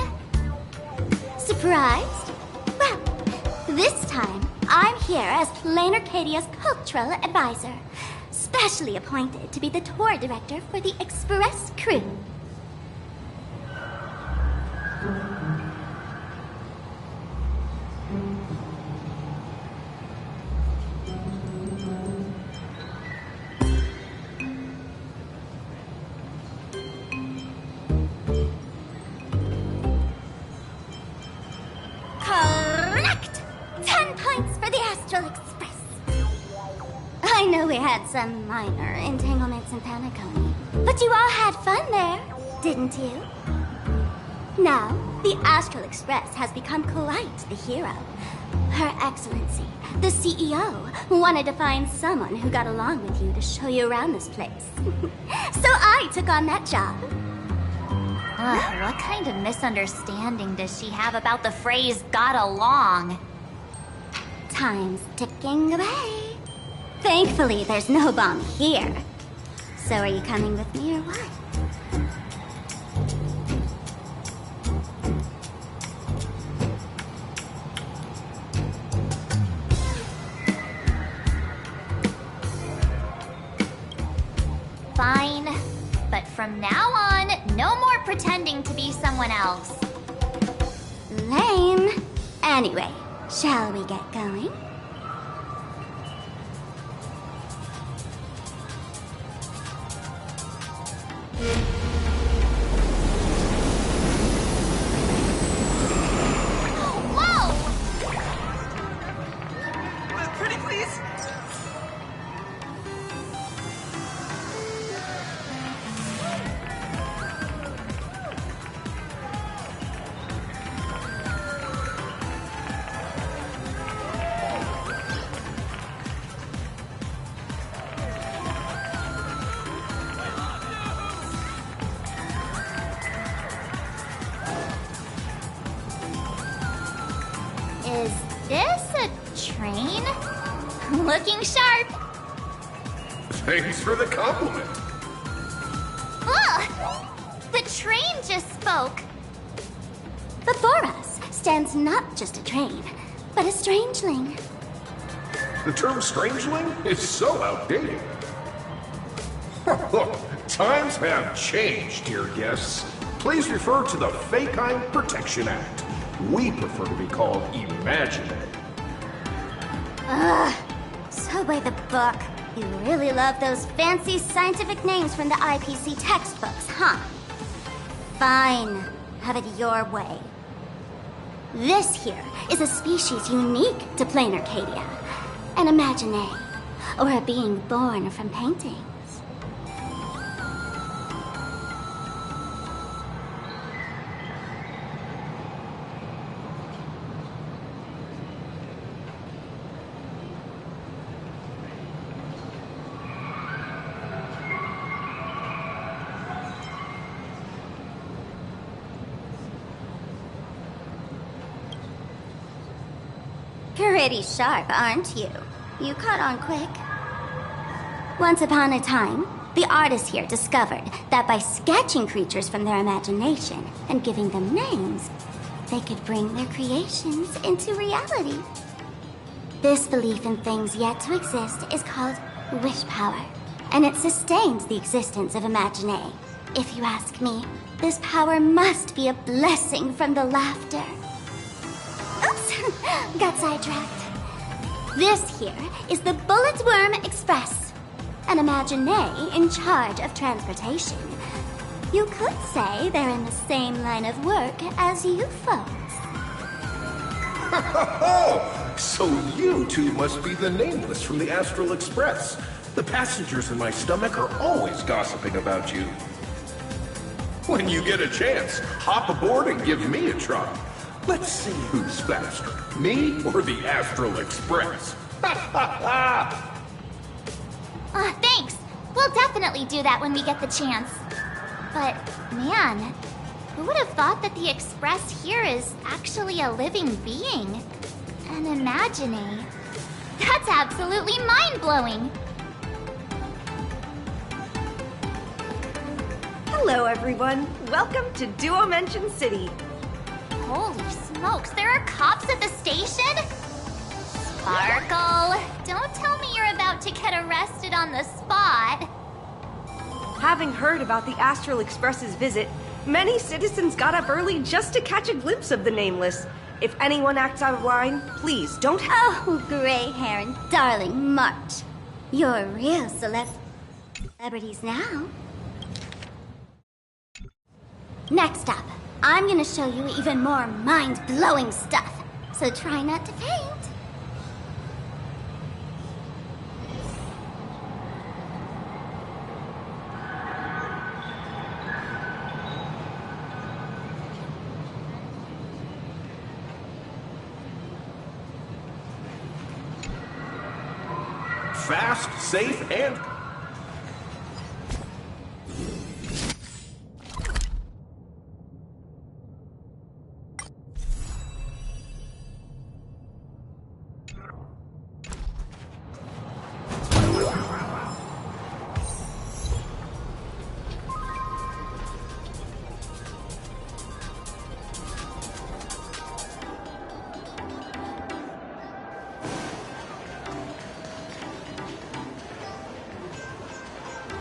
Surprised? Well, this time I'm here as Planarcadia's cultural advisor, specially appointed to be the tour director for the Express crew. Correct! 10 points for the Astral Express. I know we had some minor entanglements in Paniconi, but you all had fun there, didn't you? Now, the Astral Express has become quite the hero. Her Excellency, the CEO, wanted to find someone who got along with you to show you around this place. So I took on that job. What kind of misunderstanding does she have about the phrase got along? Time's ticking away. Thankfully, there's no bomb here. So are you coming with me or what? from now on, no more pretending to be someone else. Lame. Anyway, shall we get going? Pretty please? Is this a train? Looking sharp. Thanks for the compliment. Ugh! The train just spoke. Before us stands not just a train, but a strangeling. The term strangeling is so outdated. Look, times have changed, dear guests. Please refer to the Fekine Protection Act. We prefer to be called imaginary. Ugh. So by the book. You really love those fancy scientific names from the IPC textbooks, huh? Fine. Have it your way. This here is a species unique to Planarcadia. An imaginae, or a being born from paintings. Pretty sharp, aren't you? You caught on quick. Once upon a time, the artists here discovered that by sketching creatures from their imagination and giving them names, they could bring their creations into reality. This belief in things yet to exist is called wish power, and it sustains the existence of imaginae. If you ask me, this power must be a blessing from the laughter. Oops, got sidetracked. This here is the Bullet Worm Express, an imaginee in charge of transportation. You could say they're in the same line of work as you folks. So you two must be the Nameless from the Astral Express. The passengers in my stomach are always gossiping about you. When you get a chance, hop aboard and give me a try. Let's see who's faster, me or the Astral Express. Thanks. We'll definitely do that when we get the chance. But, man, who would have thought that the Express here is actually a living being? An imaginary. That's absolutely mind-blowing. Hello, everyone. Welcome to Duomension City. Holy smokes, there are cops at the station? Sparkle, don't tell me you're about to get arrested on the spot. Having heard about the Astral Express's visit, many citizens got up early just to catch a glimpse of the Nameless. If anyone acts out of line, please don't... Oh, gray hair and darling March. You're real celebrities now. Next up, I'm gonna show you even more mind-blowing stuff, so try not to faint. Fast, safe, and...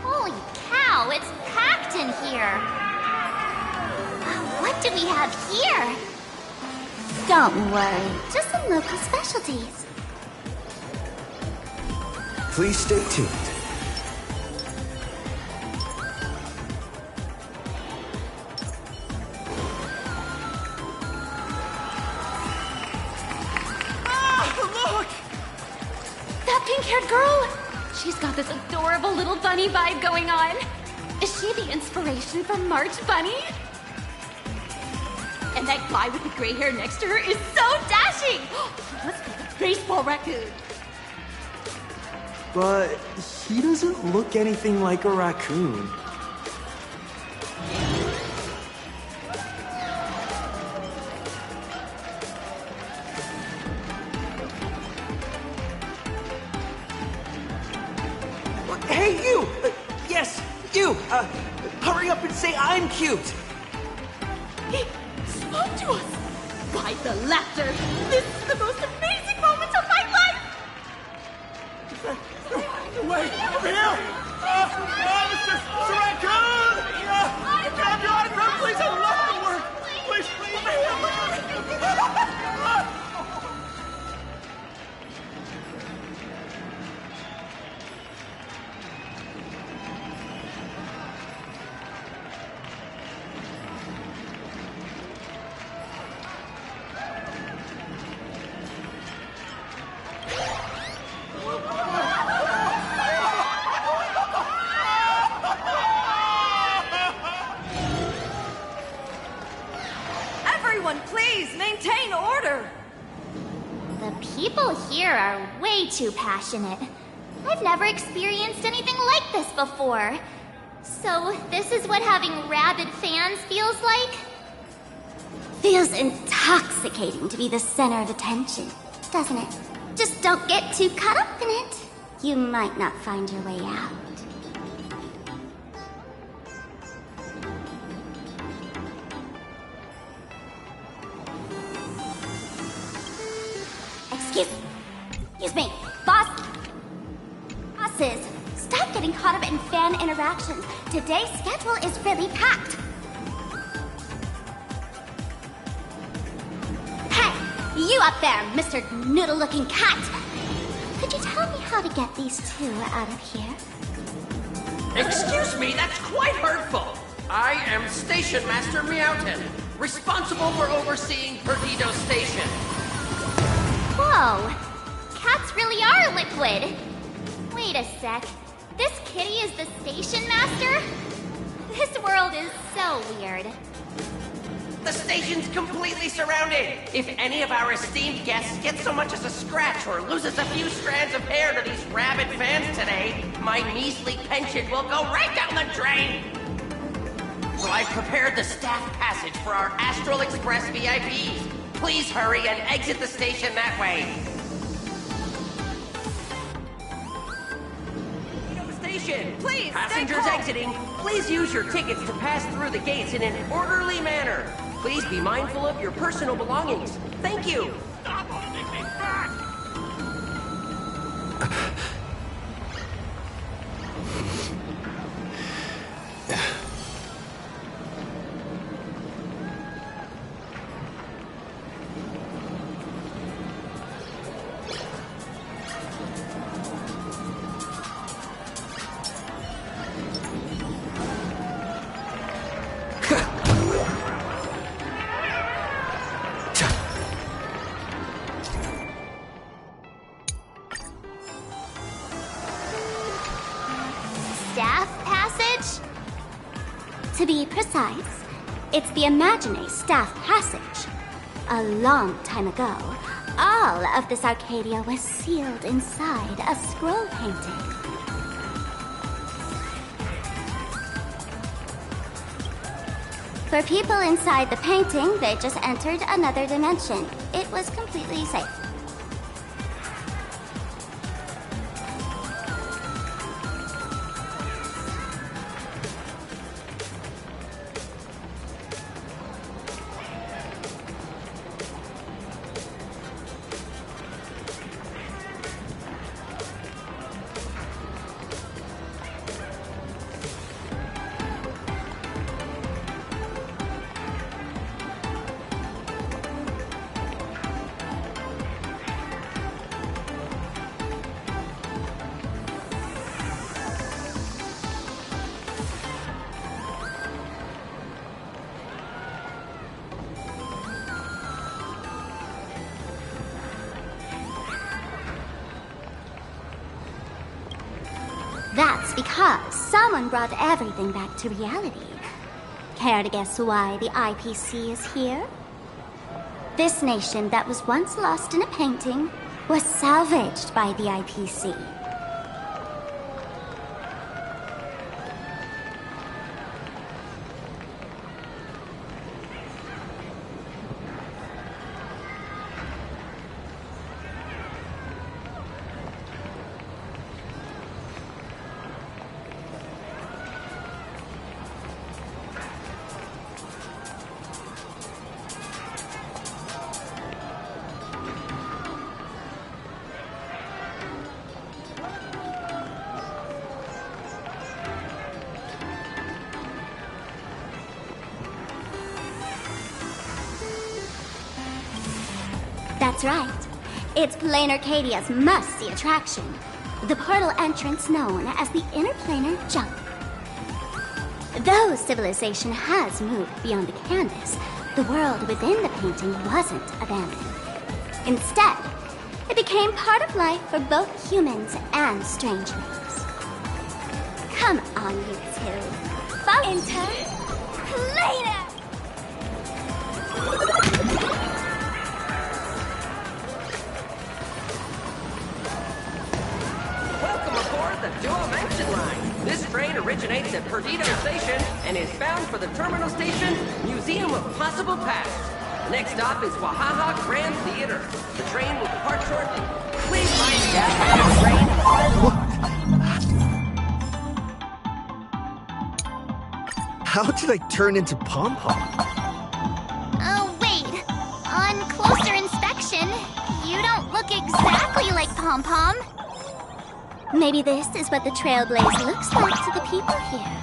Holy cow, it's packed packed in here. What do we have here? Don't worry, just some local specialties. Please stay tuned. Look! That pink-haired girl? She's got this adorable little bunny vibe going on. Is she the inspiration for March Bunny? And that guy with the gray hair next to her is so dashing! He must be the baseball raccoon. But he doesn't look anything like a raccoon. Hey, you! Yes, you! Hurry up and say I'm cute! He spoke to us! By the laughter! This is the most amazing moment of my life! Wait, over here! Mr. Raccoon! Can I have your autograph, please? I love the work! Please, over here! Everyone, please maintain order. The people here are way too passionate. I've never experienced anything like this before. So, this is what having rabid fans feels like? Feels intoxicating to be the center of attention, doesn't it? Just don't get too caught up in it. You might not find your way out. Excuse me, bosses, stop getting caught up in fan interactions. Today's schedule is really packed. Hey, you up there, Mr. Noodle-looking cat. Could you tell me how to get these two out of here? Excuse me, that's quite hurtful. I am Station Master Meowton, responsible for overseeing Perdido Station. Whoa! Cats really are liquid! Wait a sec. This kitty is the station master? This world is so weird. The station's completely surrounded. If any of our esteemed guests get so much as a scratch or loses a few strands of hair to these rabid fans today, my measly pension will go right down the drain. So I've prepared the staff passage for our Astral Express VIPs. Please hurry and exit the station that way. Station. Please, passengers exiting, please use your tickets to pass through the gates in an orderly manner. Please be mindful of your personal belongings. Thank you. Stop holding me back! Staff passage? To be precise, it's the Imaginary Staff Passage. A long time ago, all of this Arcadia was sealed inside a scroll painting. For people inside the painting, they just entered another dimension. It was completely safe. That's because someone brought everything back to reality. Care to guess why the IPC is here? This nation that was once lost in a painting was salvaged by the IPC. That's right. It's Planarcadia's must-see attraction. The portal entrance known as the Interplanar Jump. Though civilization has moved beyond the canvas, the world within the painting wasn't abandoned. Instead, it became part of life for both humans and strangers. Come on, you two. Follow Interplanar! The Dual Mansion Line. This train originates at Perdido Station and is bound for the terminal station, Museum of Possible Past. Next stop is Wahaha Grand Theater. The train will depart shortly. Please mind the train. How did I turn into Pom Pom? Oh, wait. On closer inspection, you don't look exactly like Pom Pom. Maybe this is what the Trailblaze looks like to the people here.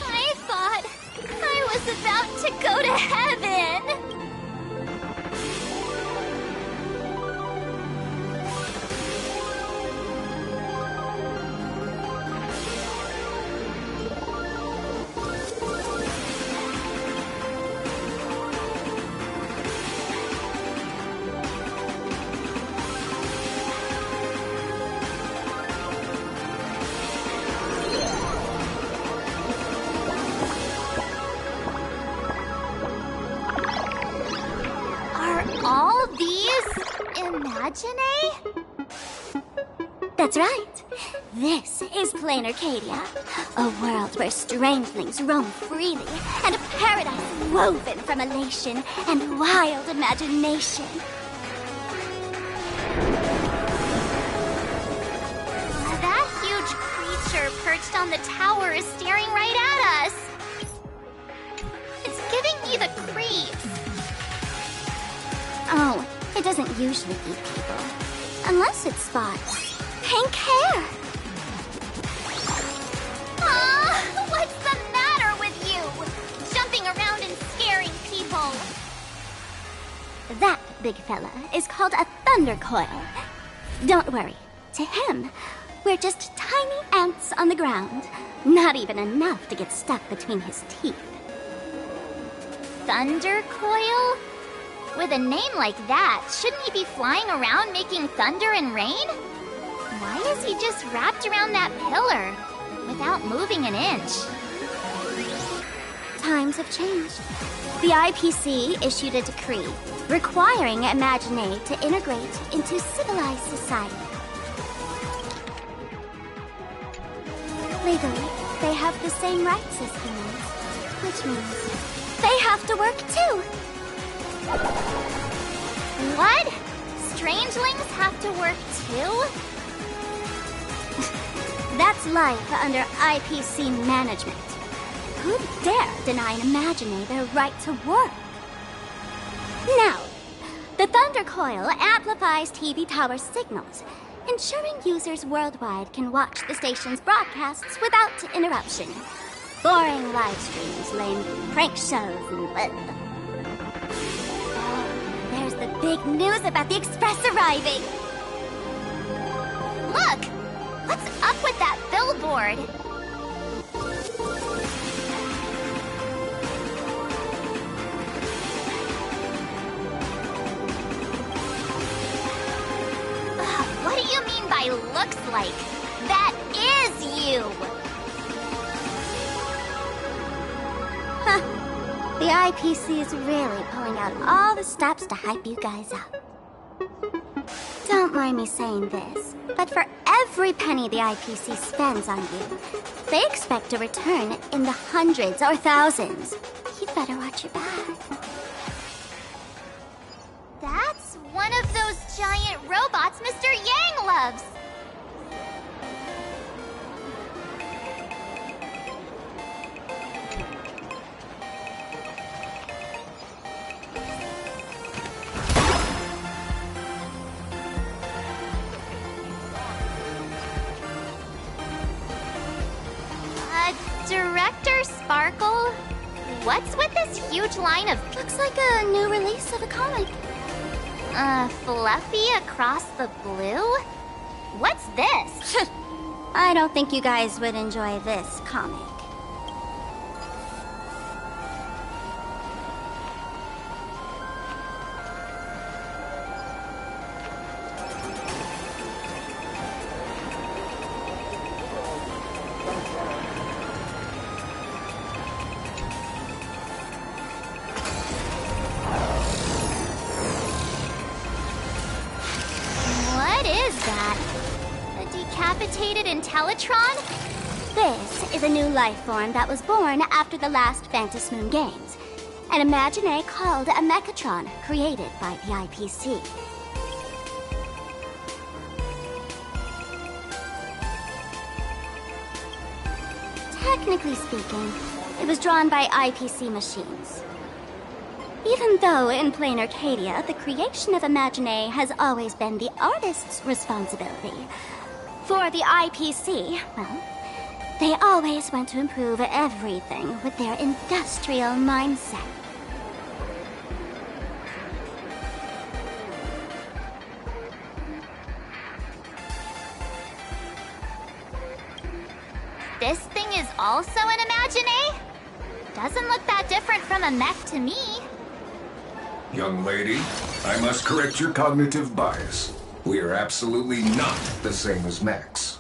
I thought I was about to go to heaven. Imagine? That's right. This is Planarcadia, a world where strangelings roam freely, and a paradise woven from elation and wild imagination. That huge creature perched on the tower is staring right at us. It's giving me the creeps. Oh, it doesn't usually eat people. Unless it spots pink hair. What's the matter with you? Jumping around and scaring people. That big fella is called a thunder coil. Don't worry. To him, we're just tiny ants on the ground. Not even enough to get stuck between his teeth. Thunder coil? With a name like that, shouldn't he be flying around making thunder and rain? Why is he just wrapped around that pillar without moving an inch? Times have changed. The IPC issued a decree requiring Imagine to integrate into civilized society. Legally, they have the same rights as humans, which means they have to work too. What? Strangelings have to work too? That's life under IPC management. Who'd dare deny an Imagine their right to work? Now, the Thunder Coil amplifies TV tower signals, ensuring users worldwide can watch the station's broadcasts without interruption. Boring live streams, lame prank shows, and there's the big news about the Express arriving. Look! What's up with that billboard? What do you mean by looks like? That is you! Huh. The IPC is really pulling out all the stops to hype you guys up. Don't mind me saying this, but for every penny the IPC spends on you, they expect a return in the hundreds or thousands. You'd better watch your back. That's one of those giant robots Mr. Yang loves! Director Sparkle? What's with this huge line of... Looks like a new release of a comic. Fluffy across the blue? What's this? I don't think you guys would enjoy this comic. Decapitated Intellitron? This is a new life form that was born after the last Phantom Moon Games. An Imagine called a Mechatron, created by the IPC. Technically speaking, it was drawn by IPC machines. Even though in Planarcadia, the creation of Imagine has always been the artist's responsibility. For the IPC, well, they always want to improve everything with their industrial mindset. This thing is also an Imagine? Doesn't look that different from a mech to me. Young lady, I must correct your cognitive bias. We are absolutely not the same as mechs.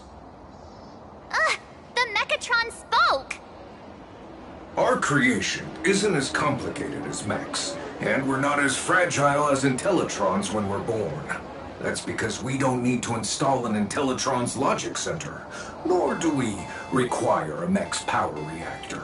The Mechatron spoke! Our creation isn't as complicated as mechs, and we're not as fragile as Intellitrons when we're born. That's because we don't need to install an Intellitron's logic center, nor do we require a max power reactor.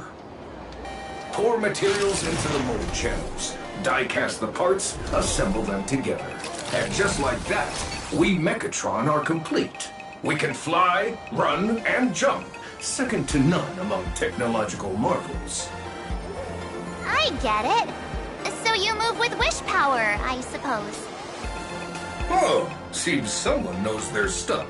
Pour materials into the mold channels, die-cast the parts, assemble them together. And just like that, we Mechatron are complete. We can fly, run, and jump, second to none among technological marvels. I get it. So you move with wish power, I suppose. Oh, seems someone knows their stuff.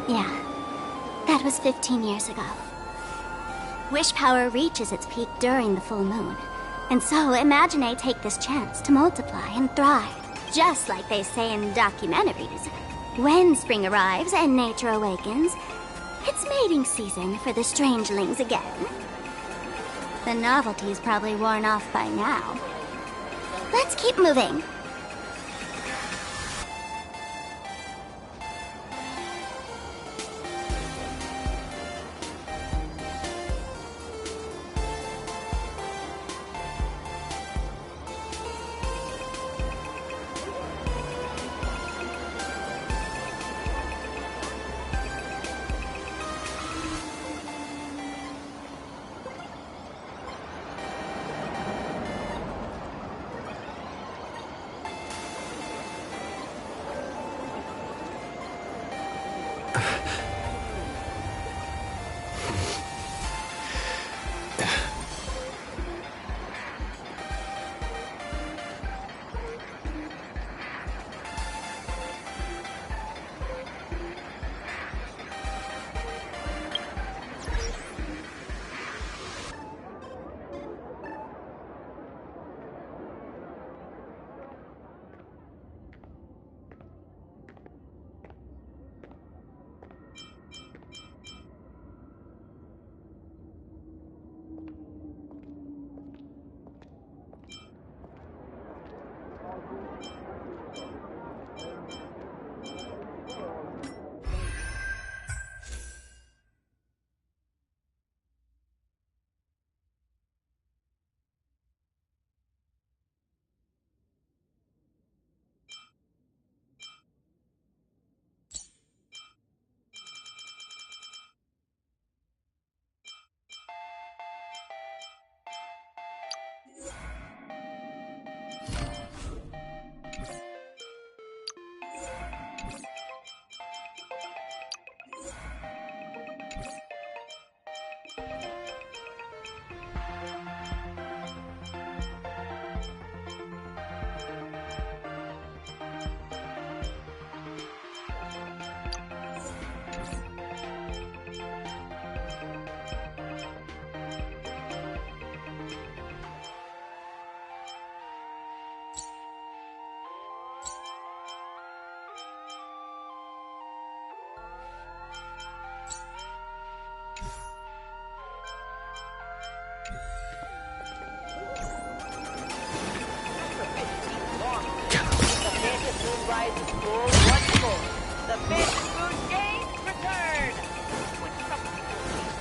Yeah, that was 15 years ago. Wish power reaches its peak during the full moon. And so, Imagine take this chance to multiply and thrive. Just like they say in documentaries. When spring arrives and nature awakens, it's mating season for the strangelings again. The novelty's probably worn off by now. Let's keep moving. The Fish Food Games return! When something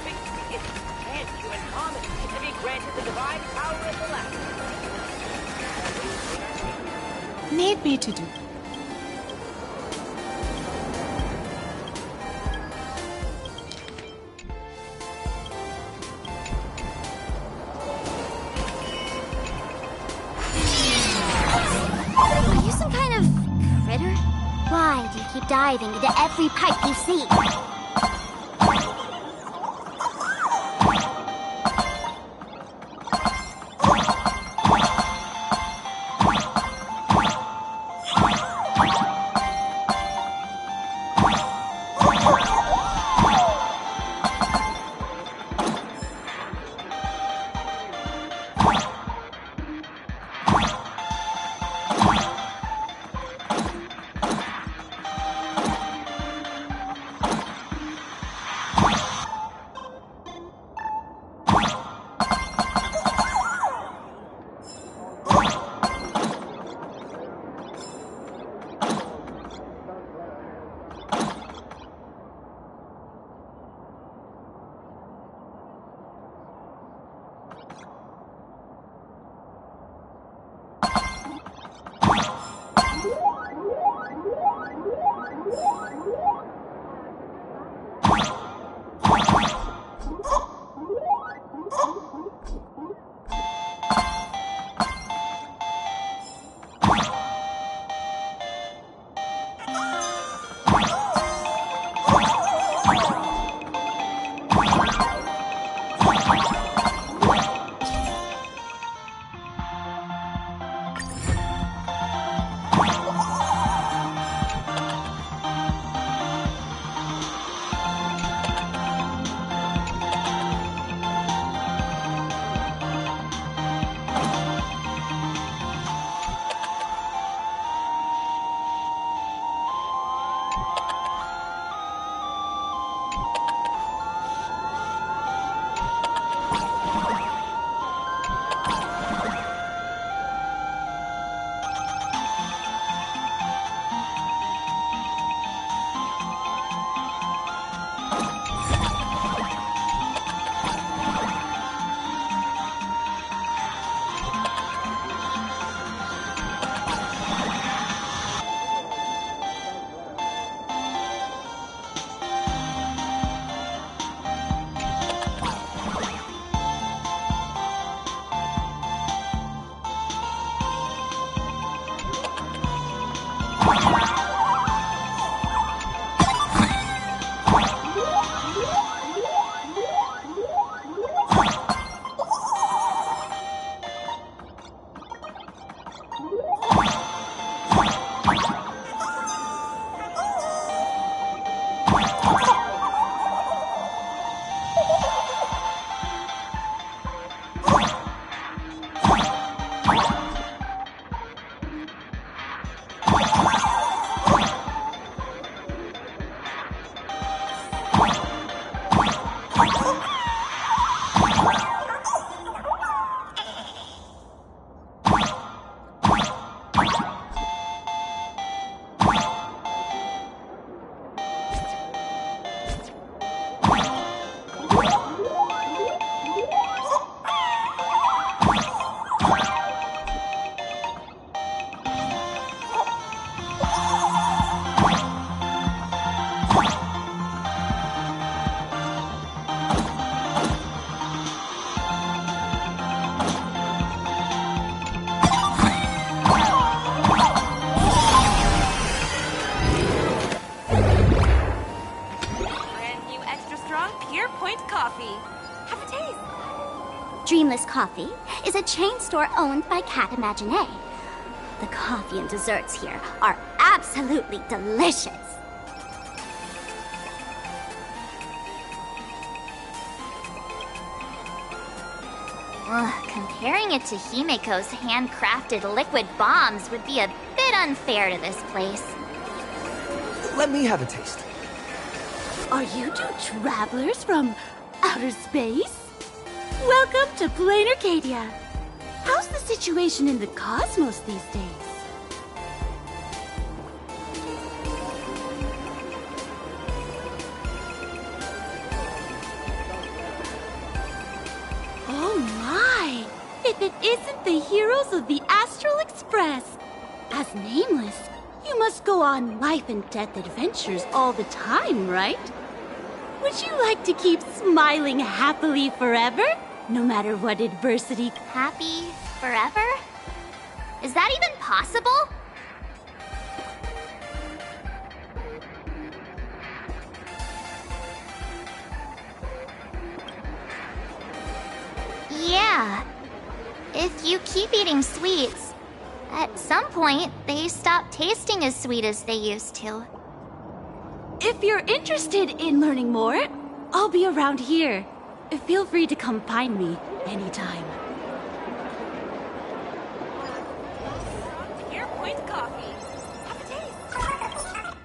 big it can't you in common to be granted the divine power of the last. Need me to do. Are you some kind of critter? Why do you keep diving into every pipe you see? Dreamless Coffee is a chain store owned by Cat Imaginé. The coffee and desserts here are absolutely delicious. Comparing it to Himeko's handcrafted liquid bombs would be a bit unfair to this place. Let me have a taste. Are you two travelers from outer space? Welcome to Planarcadia. How's the situation in the cosmos these days? Oh my! If it isn't the heroes of the Astral Express! As Nameless, you must go on life and death adventures all the time, right? Would you like to keep smiling happily forever? No matter what adversity... Happy forever? Is that even possible? Yeah. If you keep eating sweets, at some point, they stop tasting as sweet as they used to. If you're interested in learning more, I'll be around here. Feel free to come find me anytime. Your point coffee. Have a taste.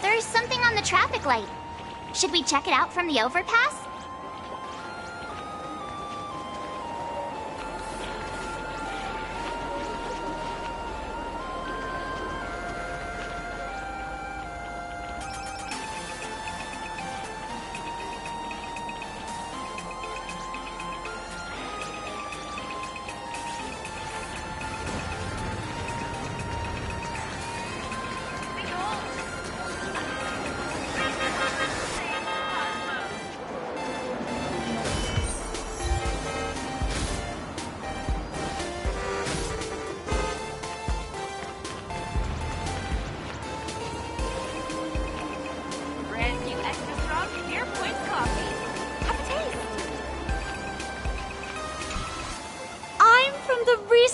There's something on the traffic light. Should we check it out from the overpass?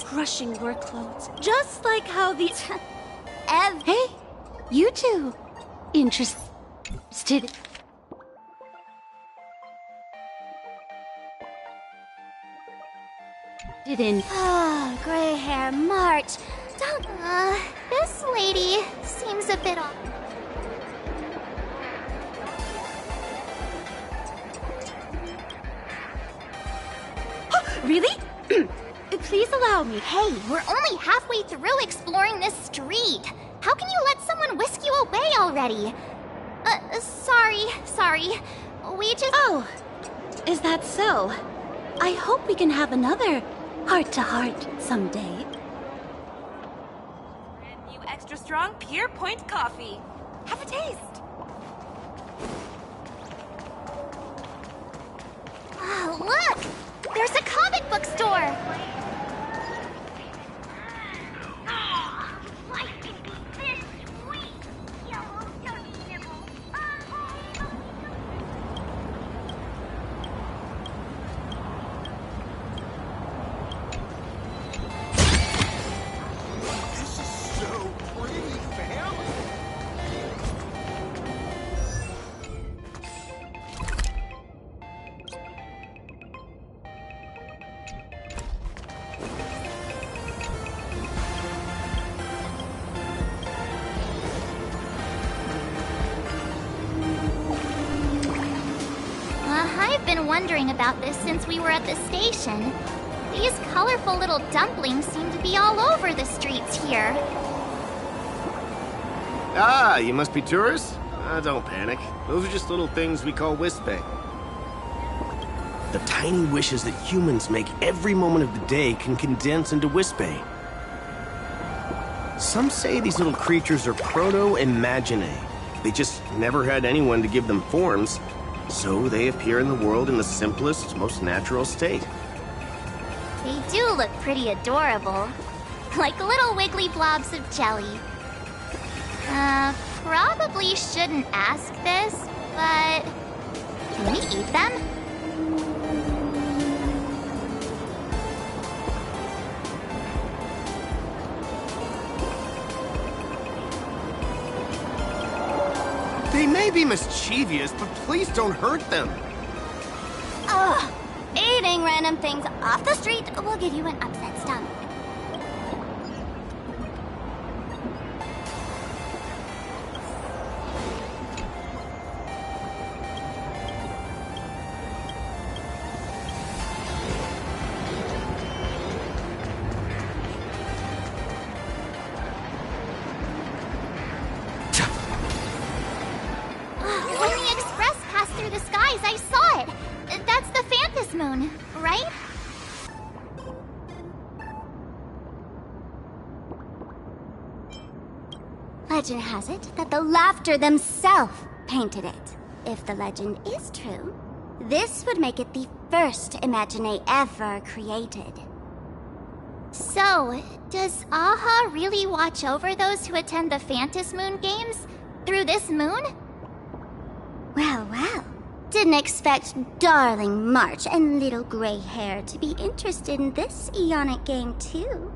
Crushing workloads, just like how the... Ev... Hey, you two. Interested... in... Gray hair March. Don't... this lady seems a bit off. Really? Please allow me. Hey, we're only halfway through exploring this street. How can you let someone whisk you away already? Sorry. We just... Oh, is that so? I hope we can have another heart-to-heart someday. Brand new extra strong Pure Point coffee. Have a taste. Oh, look! There's a comic book store! I've been wondering about this since we were at the station. These colorful little dumplings seem to be all over the streets here. Ah, you must be tourists? Don't panic. Those are just little things we call Wispe. The tiny wishes that humans make every moment of the day can condense into Wispe. Some say these little creatures are proto-imaginae. They just never had anyone to give them forms, so they appear in the world in the simplest, most natural state. They do look pretty adorable. Like little wiggly blobs of jelly. Probably shouldn't ask this, but... can we eat them? They may be mischievous, but please don't hurt them. Ugh! Eating random things off the street will give you an upset stomach. When the express passed through the skies, I saw it. That's the Phantom Moon, right? Legend has it that the Laughter themselves painted it. If the legend is true, this would make it the first Imaginae ever created. So, does Aha really watch over those who attend the Phantom Moon games? Through this moon? Well, well. Didn't expect darling March and little gray hair to be interested in this Eonic game, too.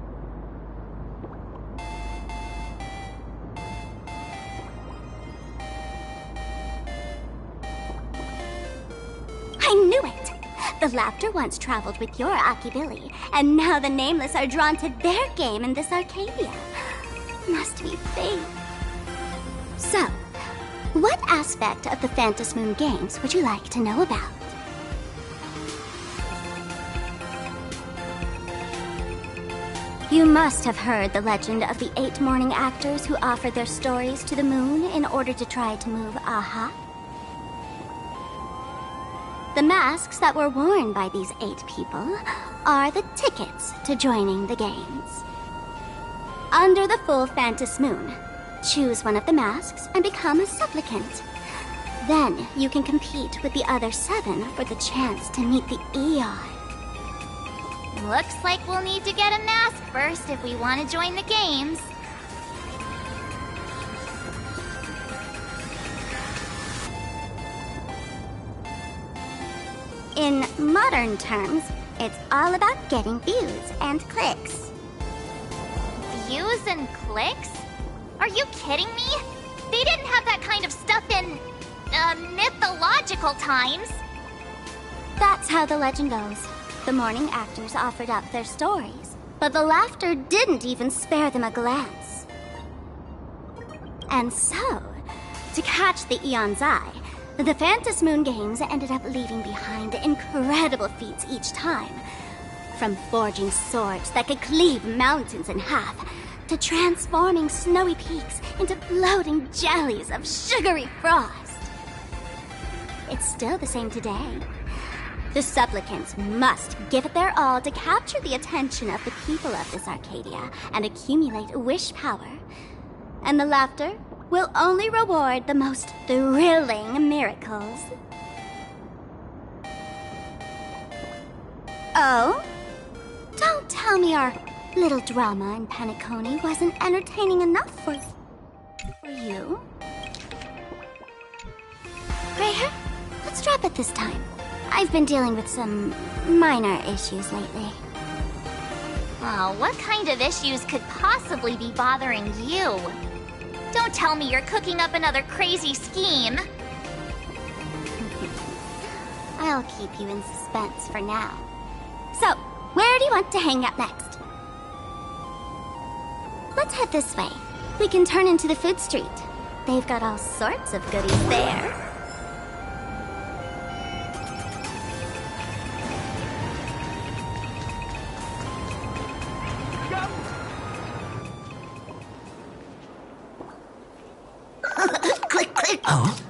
I knew it! The Laughter once traveled with your Akibilly, and now the Nameless are drawn to their game in this Arcadia. Must be fate. So, what aspect of the Phantom Moon games would you like to know about? You must have heard the legend of the 8 morning actors who offered their stories to the moon in order to try to move Aha. The masks that were worn by these 8 people are the tickets to joining the games. Under the full Phantom Moon, choose one of the masks and become a supplicant. Then you can compete with the other 7 for the chance to meet the Eon. Looks like we'll need to get a mask first if we want to join the games. In modern terms, it's all about getting views and clicks. Views and clicks? Are you kidding me? They didn't have that kind of stuff in, mythological times. That's how the legend goes. The morning actors offered up their stories, but the Laughter didn't even spare them a glance. And so, to catch the Eon's eye, the Phantom Moon games ended up leaving behind incredible feats each time. From forging swords that could cleave mountains in half, to transforming snowy peaks into floating jellies of sugary frost. It's still the same today. The supplicants must give it their all to capture the attention of the people of this Arcadia and accumulate wish power. And the laughter will only reward the most thrilling miracles. Oh? Don't tell me our little drama in Paniconi wasn't entertaining enough for you. Gray hair, let's drop it this time. I've been dealing with some minor issues lately. Oh, what kind of issues could possibly be bothering you? Don't tell me you're cooking up another crazy scheme. I'll keep you in suspense for now. So, where do you want to hang out next? Let's head this way. We can turn into the food street. They've got all sorts of goodies there. Click, click. Oh?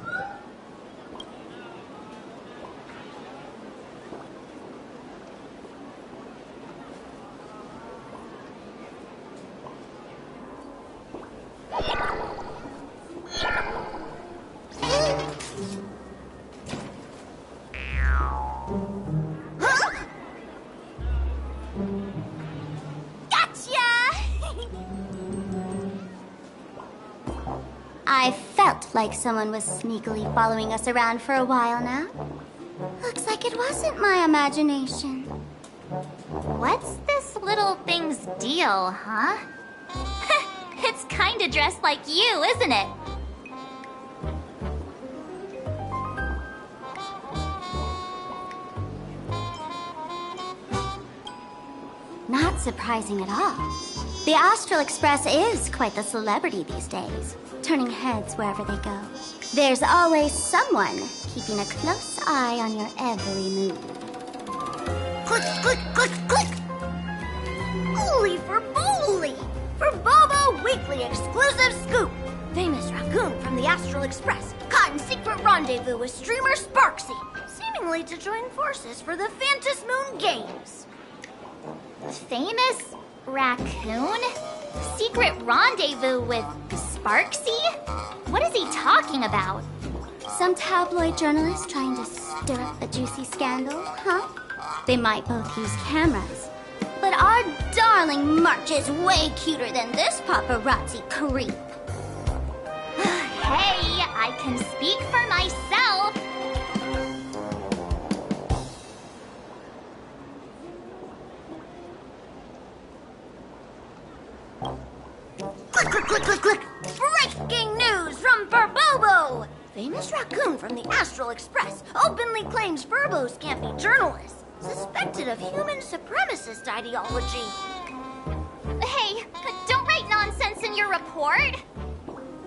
I felt like someone was sneakily following us around for a while now. Looks like it wasn't my imagination. What's this little thing's deal, huh? It's kinda dressed like you, isn't it? Not surprising at all. The Astral Express is quite the celebrity these days, turning heads wherever they go. There's always someone keeping a close eye on your every move. Click, click, click, click! Holy for booly! For Bobo Weekly exclusive scoop! Famous raccoon from the Astral Express caught in secret rendezvous with streamer Sparksy, seemingly to join forces for the Phantas Moon Games. Famous raccoon? Secret rendezvous with Sparksy? What is he talking about? Some tabloid journalist trying to stir up a juicy scandal, huh? They might both use cameras. But our darling March is way cuter than this paparazzi creep. Hey, I can speak for myself. Click, click, click, click, click! Breaking news from Furbobo! Famous raccoon from the Astral Express openly claims Furbos can't be journalists, suspected of human supremacist ideology. Hey, don't write nonsense in your report.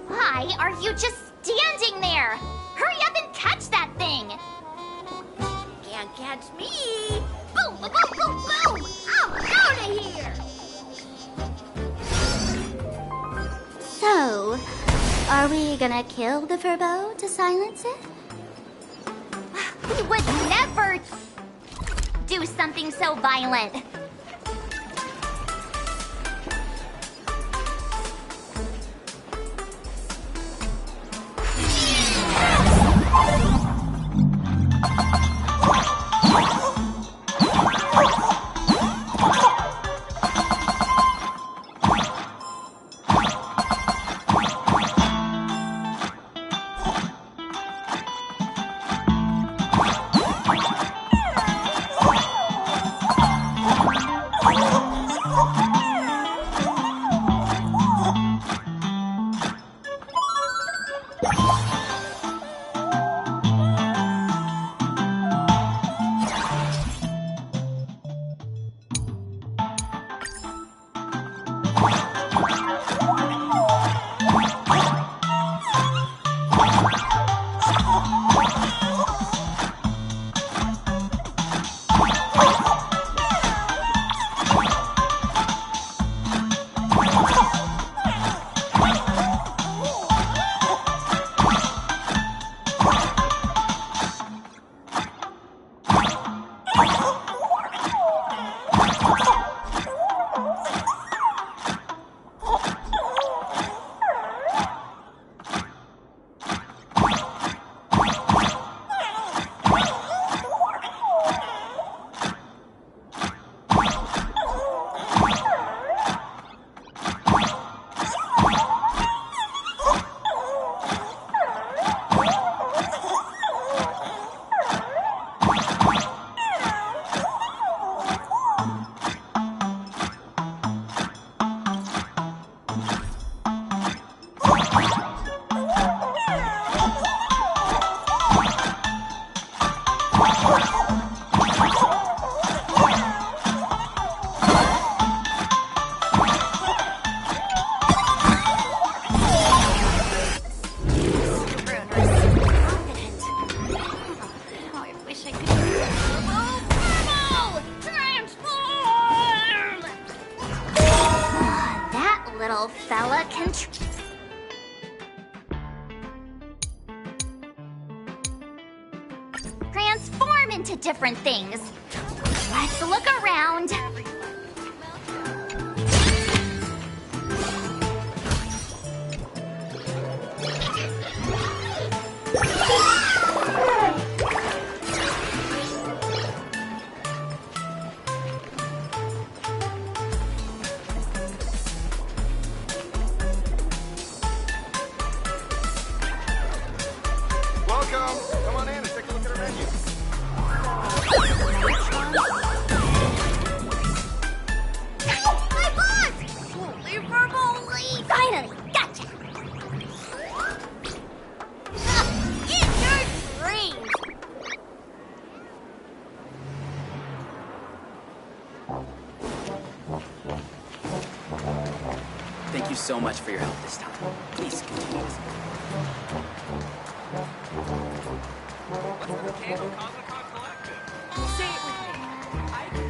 Why are you just standing there? Hurry up and catch that thing. Can't catch me! Boom, boom, boom, boom, boom! I'm out of here! So, are we gonna kill the Furbo to silence it? We would never do something so violent. Transform into different things. Let's look around. Welcome. Come on in and take a look at our menu. My boss! Holy verbally! Finally, gotcha! Eat your dreams! Thank you so much for your help this time. Please continue. Say it with me. I can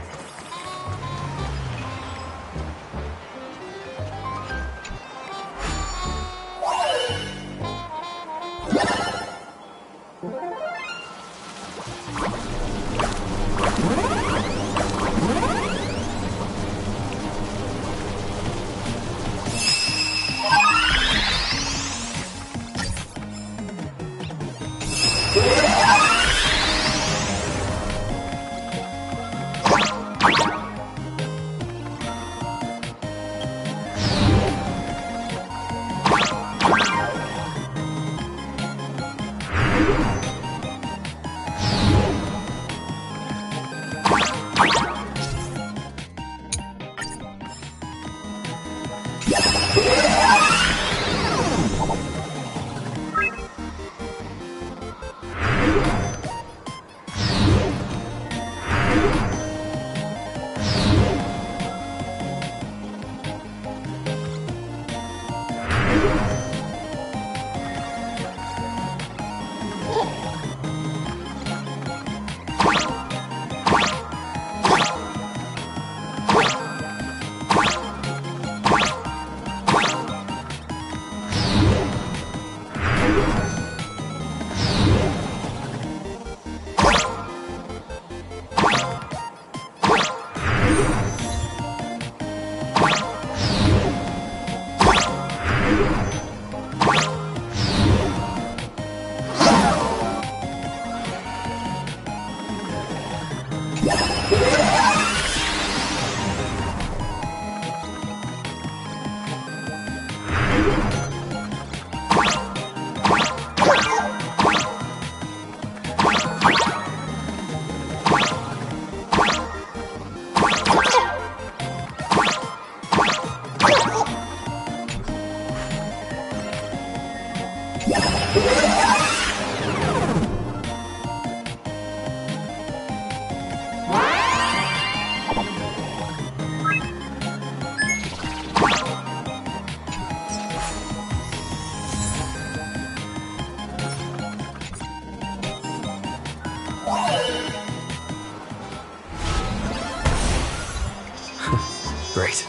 Great.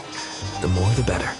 The more the better.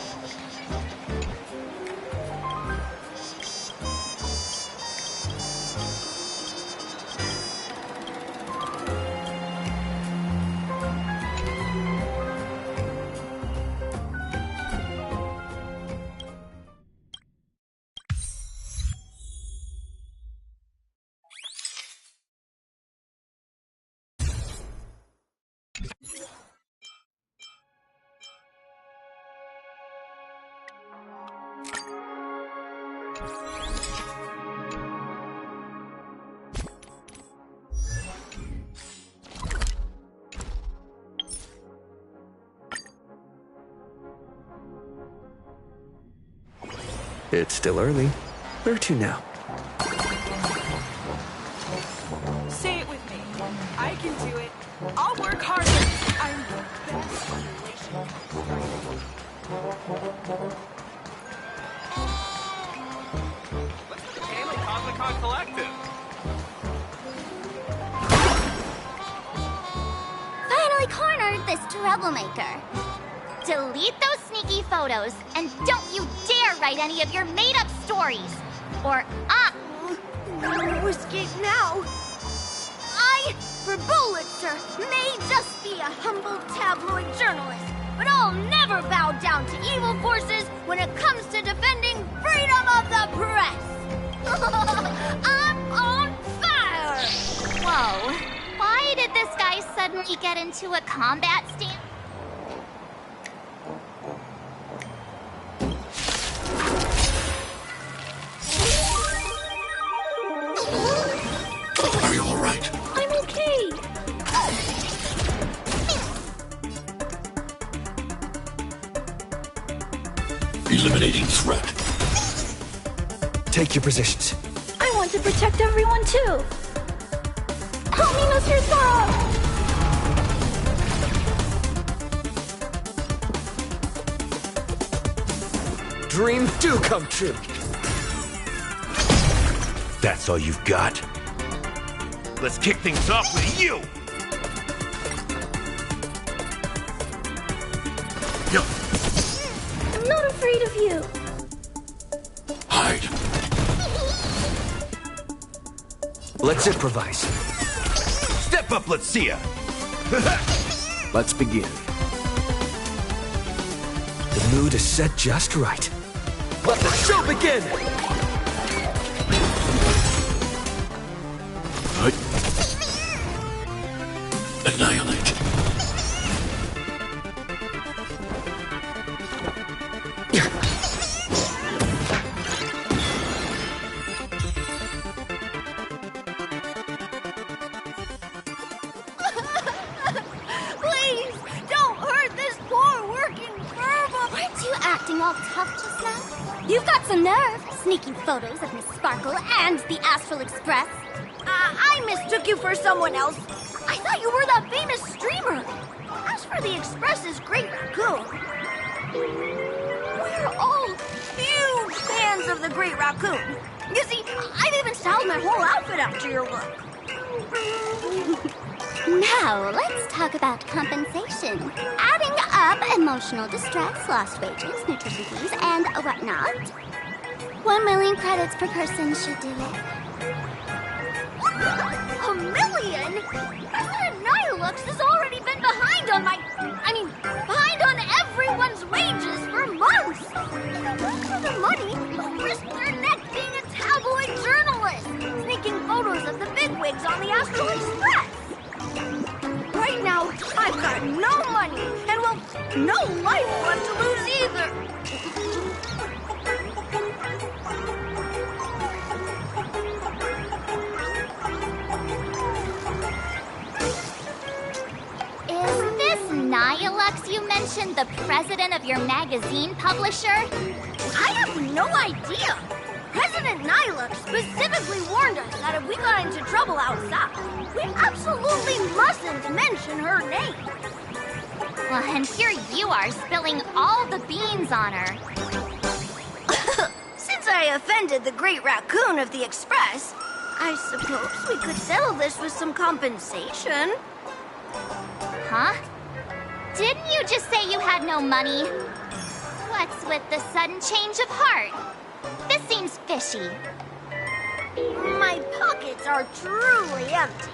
It's still early. Where to now? Say it with me. I can do it. I'll work harder. I'm the best relation. Let's put the game on Cosmicon Collective. Finally cornered this troublemaker. Delete those sneaky photos, and don't you dare write any of your made-up stories! Or No escape now! I, for Bullitzer, may just be a humble tabloid journalist, but I'll never bow down to evil forces when it comes to defending freedom of the press! I'm on fire! whoa. Why did this guy suddenly get into a combat stance? Are you all right? I'm okay! Eliminating threat. Take your positions. I want to protect everyone too! Help me, Mr. Sorrow! Dreams do come true. That's all you've got? Let's kick things off with you! I'm not afraid of you. Hide. Let's improvise. Step up, let's see ya! Let's begin. The mood is set just right. Let the show begin! Annihilate. Please, don't hurt this poor working Furbo! Weren't you acting all tough just now? You've got some nerve, sneaking photos of Miss Sparkle and the Astral Express. I mistook you for someone else. I thought you were that famous streamer. As for the Express's Great Raccoon, we're all huge fans of the Great Raccoon. You see, I've even styled my whole outfit after your look. Now, let's talk about compensation. Adding up emotional distress, lost wages, nutrition fees, and whatnot. 1 million credits per person should do it. $1 million? President Nihilux has already been behind on behind on everyone's wages for months. For the money, they'll risk their neck being a tabloid journalist, sneaking photos of the bigwigs on the Astral Express. Right now, I've got no money, and well, no life left to lose either. Is this Nihilux you mentioned the president of your magazine publisher? I have no idea. President Nihilux specifically warned us that if we got into trouble outside, we absolutely mustn't mention her name. Well, and here you are spilling all the beans on her. Since I offended the Great Raccoon of the Express, I suppose we could settle this with some compensation. Huh? Didn't you just say you had no money? What's with the sudden change of heart? This seems fishy. My pockets are truly empty.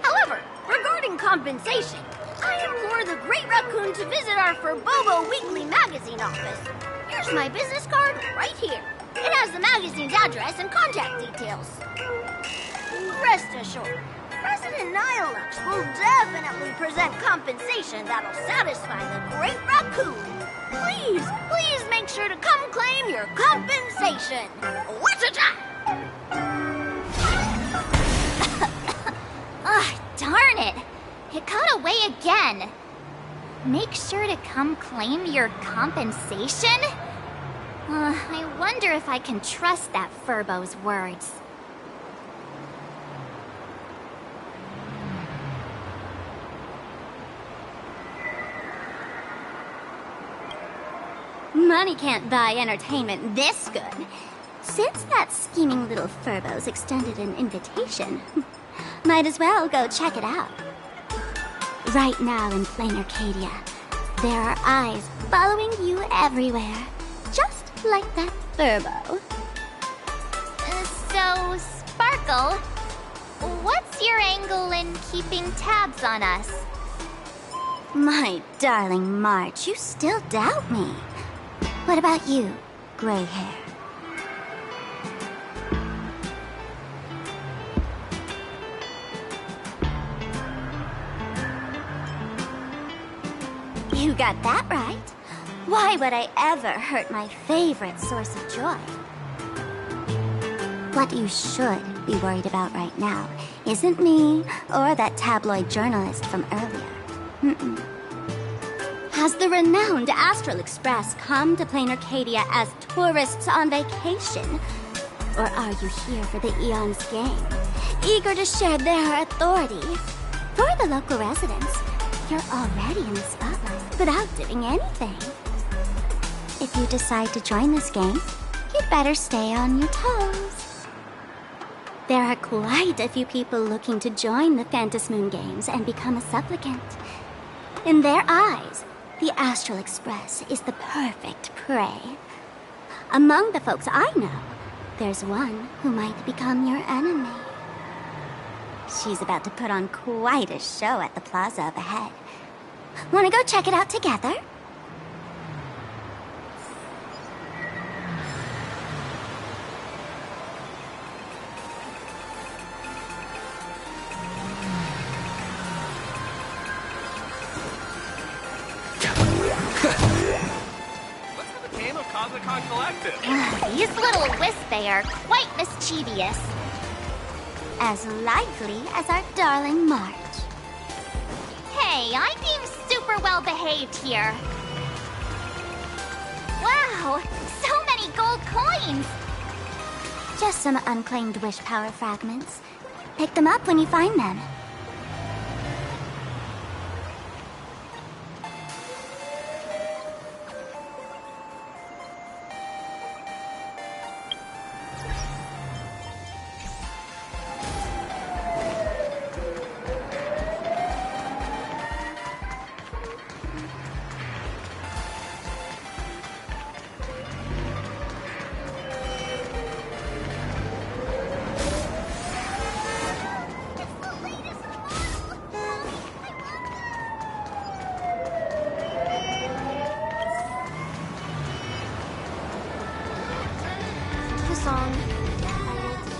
However, regarding compensation, I implore the Great Raccoon to visit our Furbobo Weekly magazine office. Here's my business card right here. It has the magazine's address and contact details. Rest assured, President Nihilux will definitely present compensation that'll satisfy the Great Raccoon. Please make sure to come claim your compensation. What's a Ugh, darn it! It got away again. Make sure to come claim your compensation? I wonder if I can trust that Furbo's words. Money can't buy entertainment this good. Since that scheming little Furbo's extended an invitation, might as well go check it out. Right now in Planarcadia, There are eyes following you everywhere, just like that Furbo. So, Sparkle, what's your angle in keeping tabs on us? My darling March, you still doubt me. What about you, gray hair? You got that right. Why would I ever hurt my favorite source of joy? What you should be worried about right now isn't me or that tabloid journalist from earlier. Mm-mm. Has the renowned Astral Express come to Planarcadia as tourists on vacation? Or are you here for the Eon's game, eager to share their authority? For the local residents, you're already in the spotlight without doing anything. If you decide to join this game, you'd better stay on your toes. There are quite a few people looking to join the Phantasmoon Games and become a supplicant. In their eyes, the Astral Express is the perfect prey. Among the folks I know, there's one who might become your enemy. She's about to put on quite a show at the plaza up ahead. Wanna go check it out together? Let's have a game of Cosmicon Collective. These little Wispay are quite mischievous. As lively as our darling March. Hey, I'm being super well behaved here. Wow, so many gold coins! Just some unclaimed wish power fragments. Pick them up when you find them.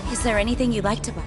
Is there anything you'd like to buy?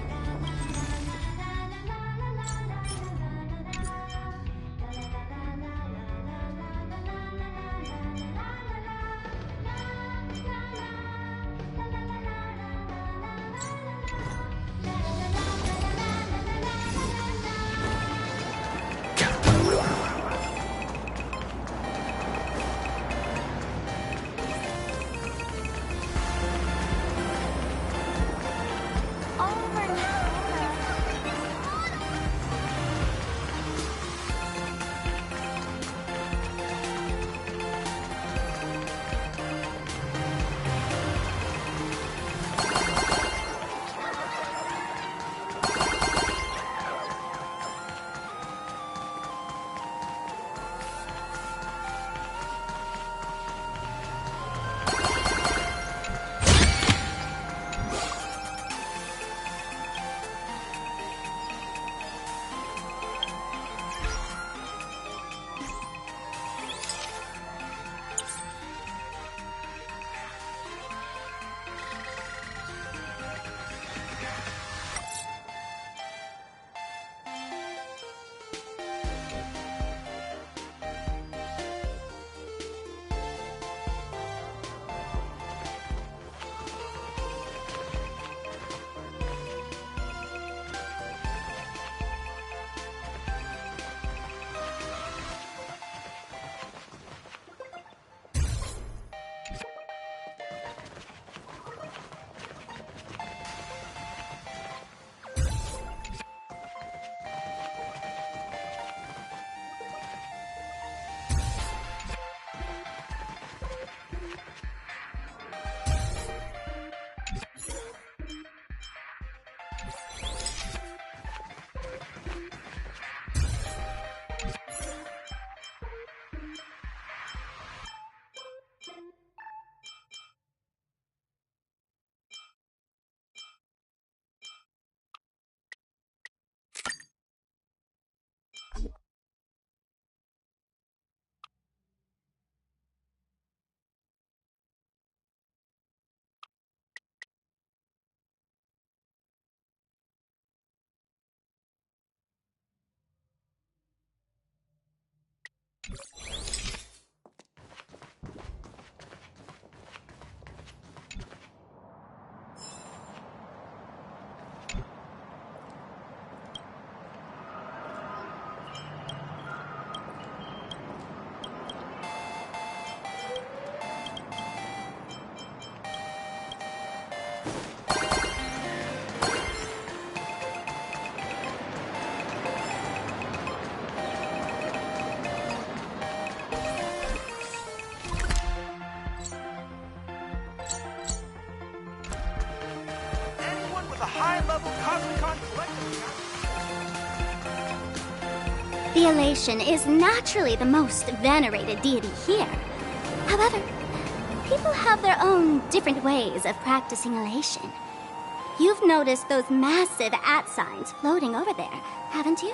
The elation is naturally the most venerated deity here. However, people have their own different ways of practicing elation. You've noticed those massive @signs floating over there, haven't you?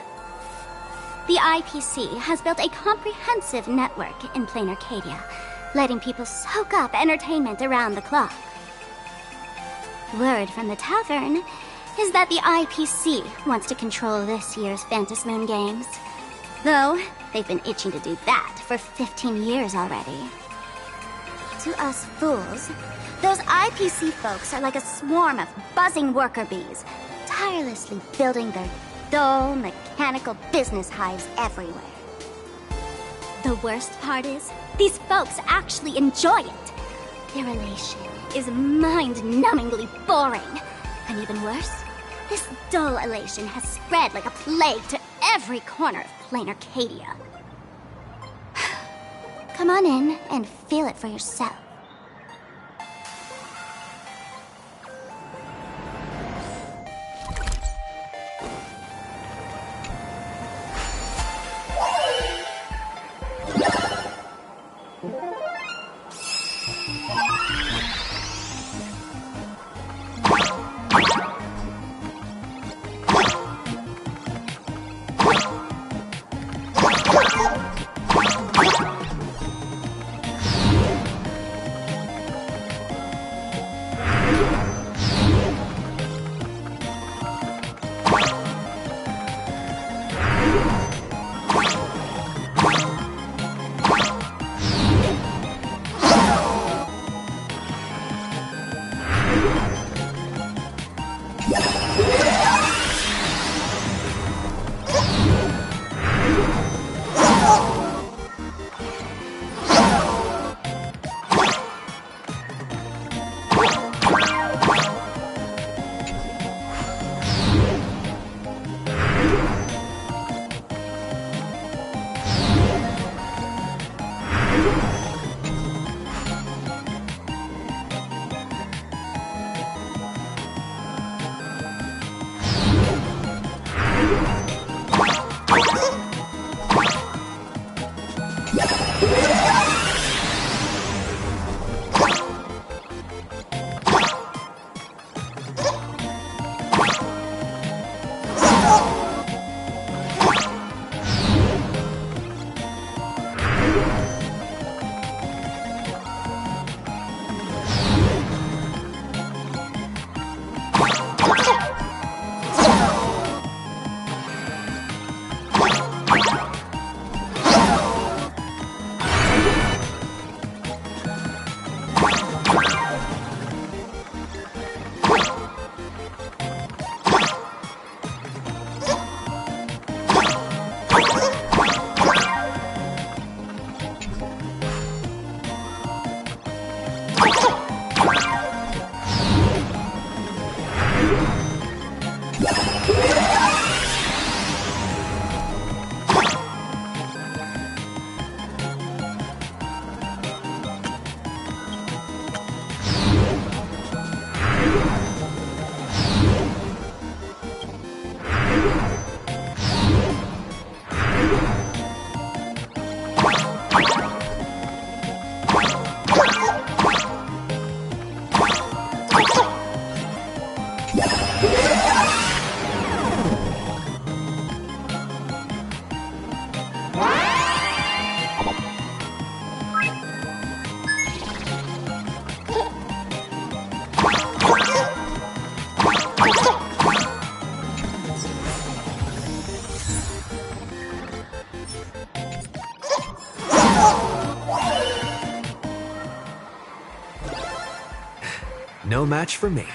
The IPC has built a comprehensive network in Planarcadia, letting people soak up entertainment around the clock. Word from the tavern is that the IPC wants to control this year's Phantasmoon Games. Though, they've been itching to do that for 15 years already. To us fools, those IPC folks are like a swarm of buzzing worker bees, tirelessly building their dull, mechanical business hives everywhere. The worst part is, these folks actually enjoy it. Their elation is mind-numbingly boring. And even worse, this dull elation has spread like a plague to every corner of Planarcadia. Come on in and feel it for yourself. No match for me.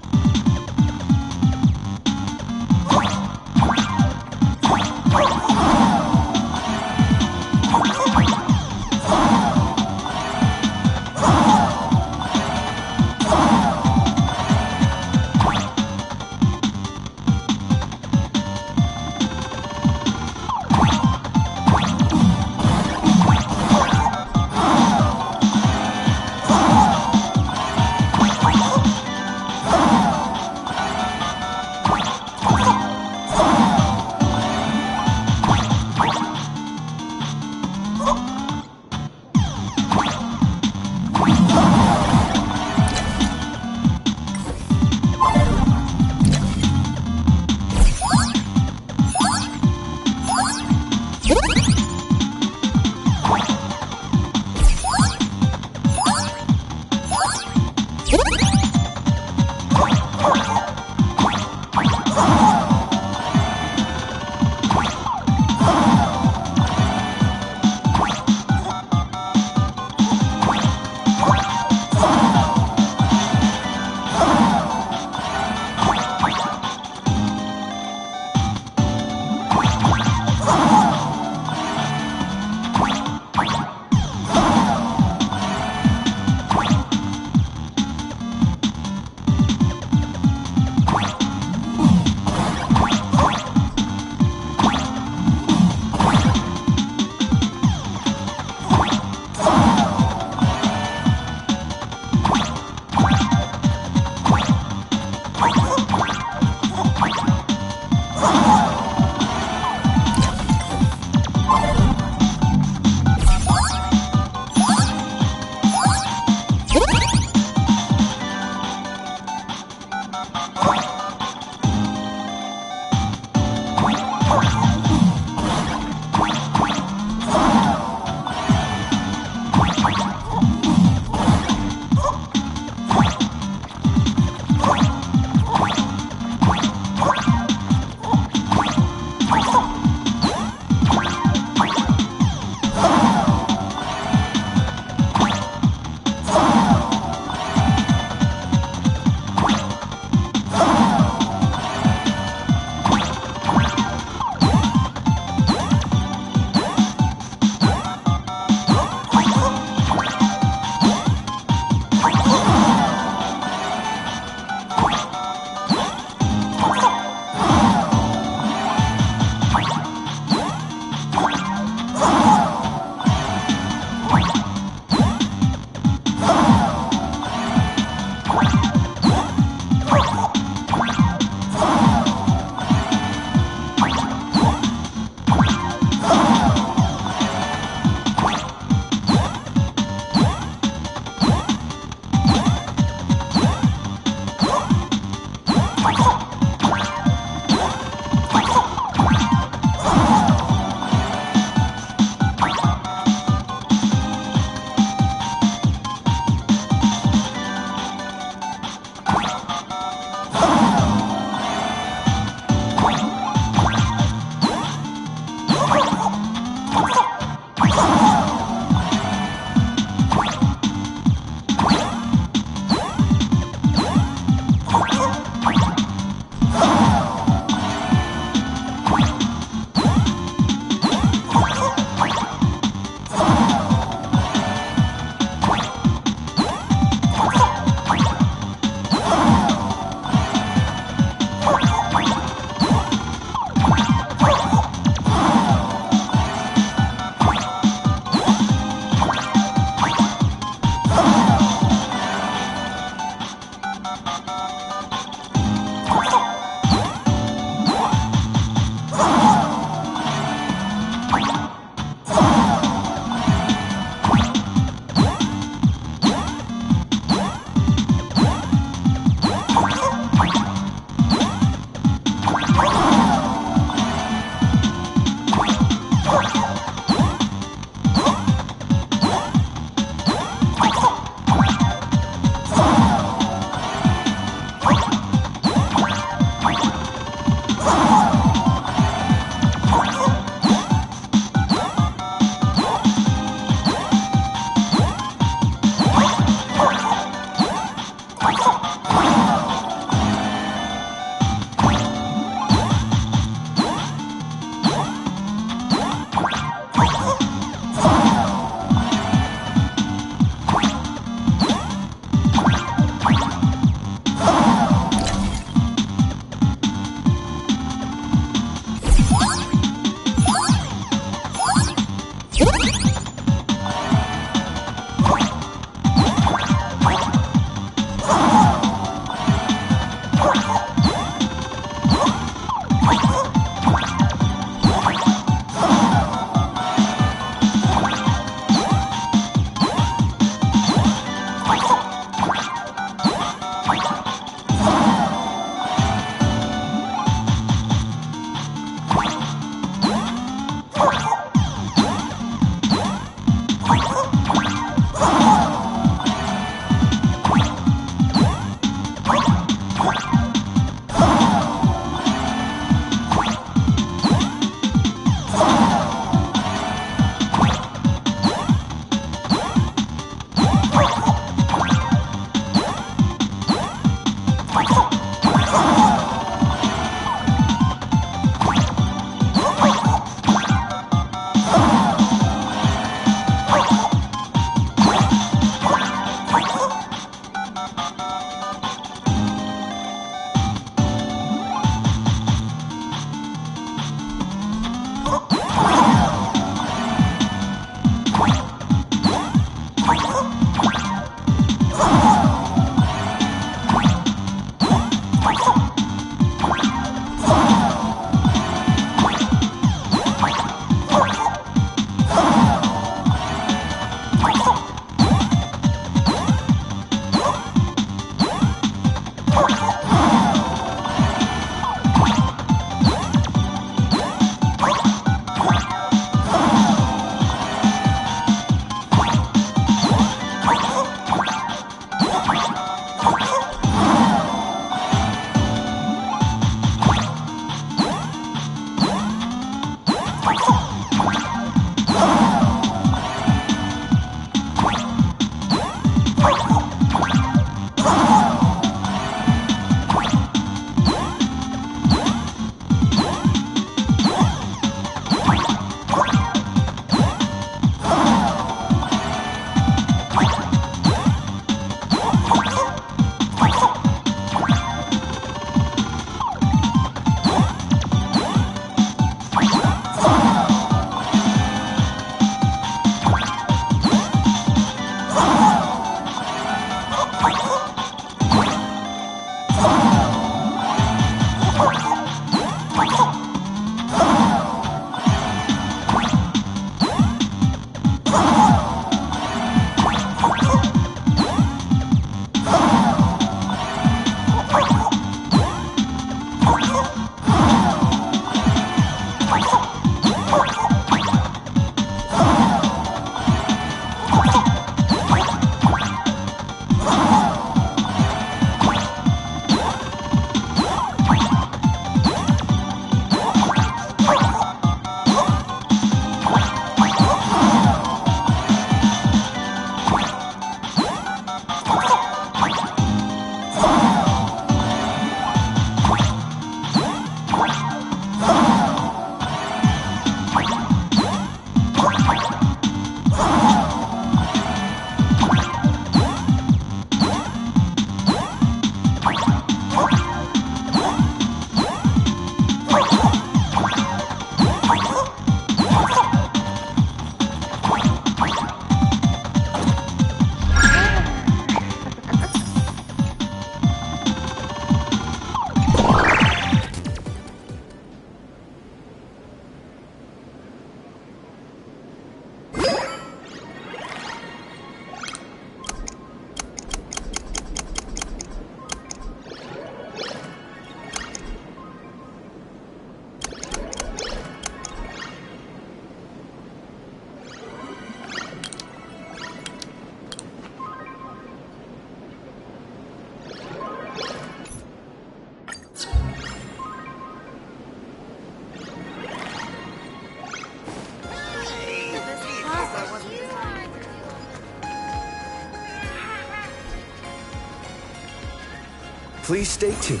Please stay tuned.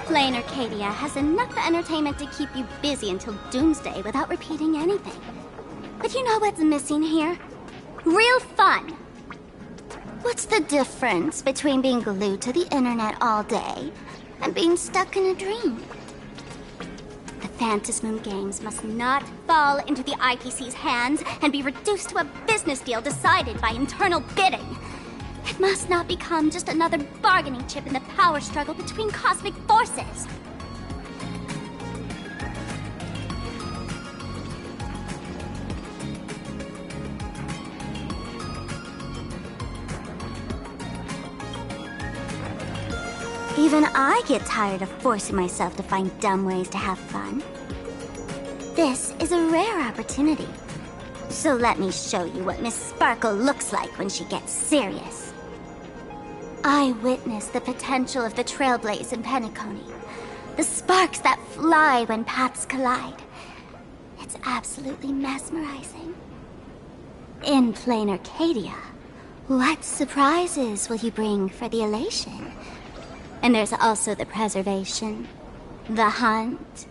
Planarcadia has enough entertainment to keep you busy until doomsday without repeating anything. But you know what's missing here? Real fun! What's the difference between being glued to the internet all day and being stuck in a dream? The Phantasmoon games must not fall into the IPC's hands and be reduced to a business deal decided by internal bidding. It must not become just another bargaining chip in the power struggle between cosmic forces. Even I get tired of forcing myself to find dumb ways to have fun. This is a rare opportunity. So let me show you what Miss Sparkle looks like when she gets serious. I witnessed the potential of the Trailblaze in Penacony. The sparks that fly when paths collide. It's absolutely mesmerizing. In Planarcadia, what surprises will you bring for the elation? And there's also the preservation, the hunt,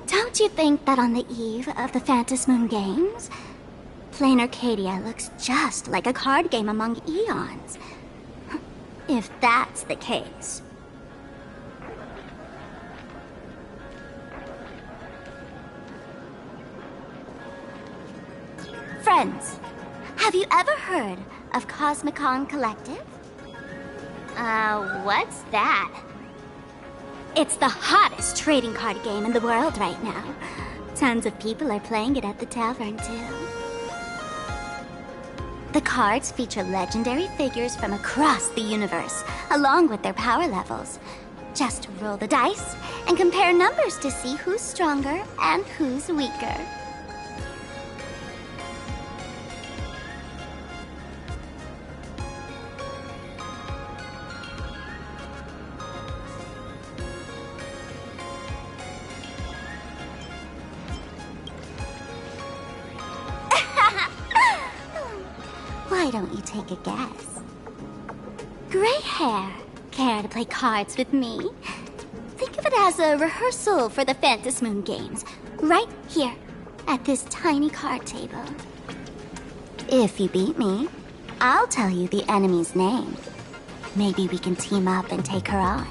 Don't you think that on the eve of the Phantom Moon Games, Planarcadia looks just like a card game among eons? If that's the case. Friends, have you ever heard of Cosmicon Collective? What's that? It's the hottest trading card game in the world right now. Tons of people are playing it at the tavern, too. The cards feature legendary figures from across the universe, along with their power levels. Just roll the dice and compare numbers to see who's stronger and who's weaker. Why don't you take a guess? Gray hair, care to play cards with me? Think of it as a rehearsal for the Phantom Moon Games, right here, at this tiny card table. If you beat me, I'll tell you the enemy's name. Maybe we can team up and take her on.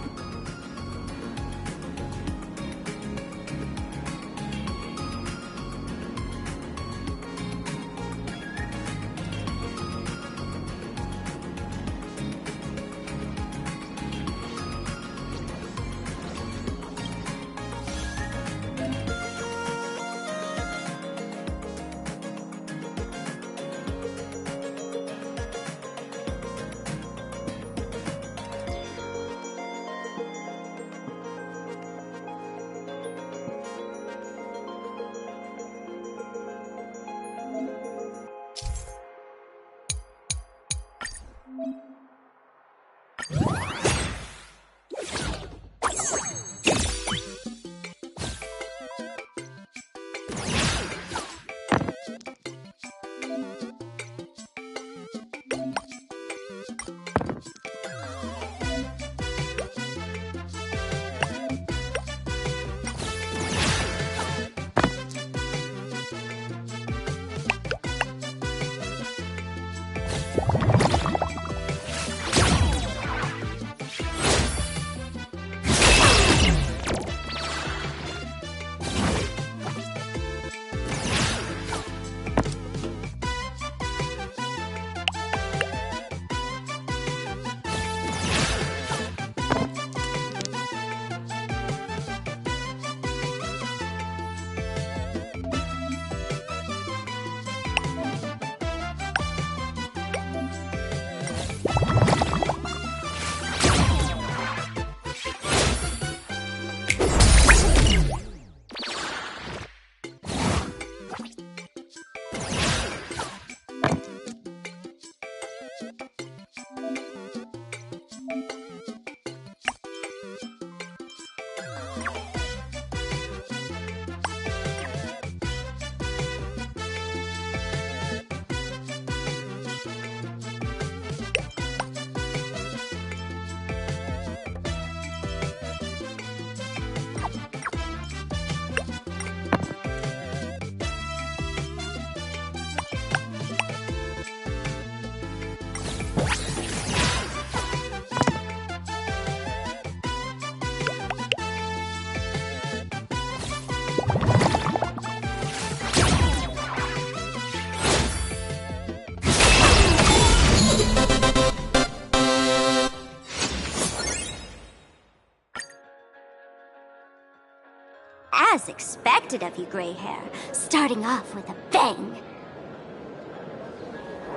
As expected of you, Gray Hair, starting off with a bang.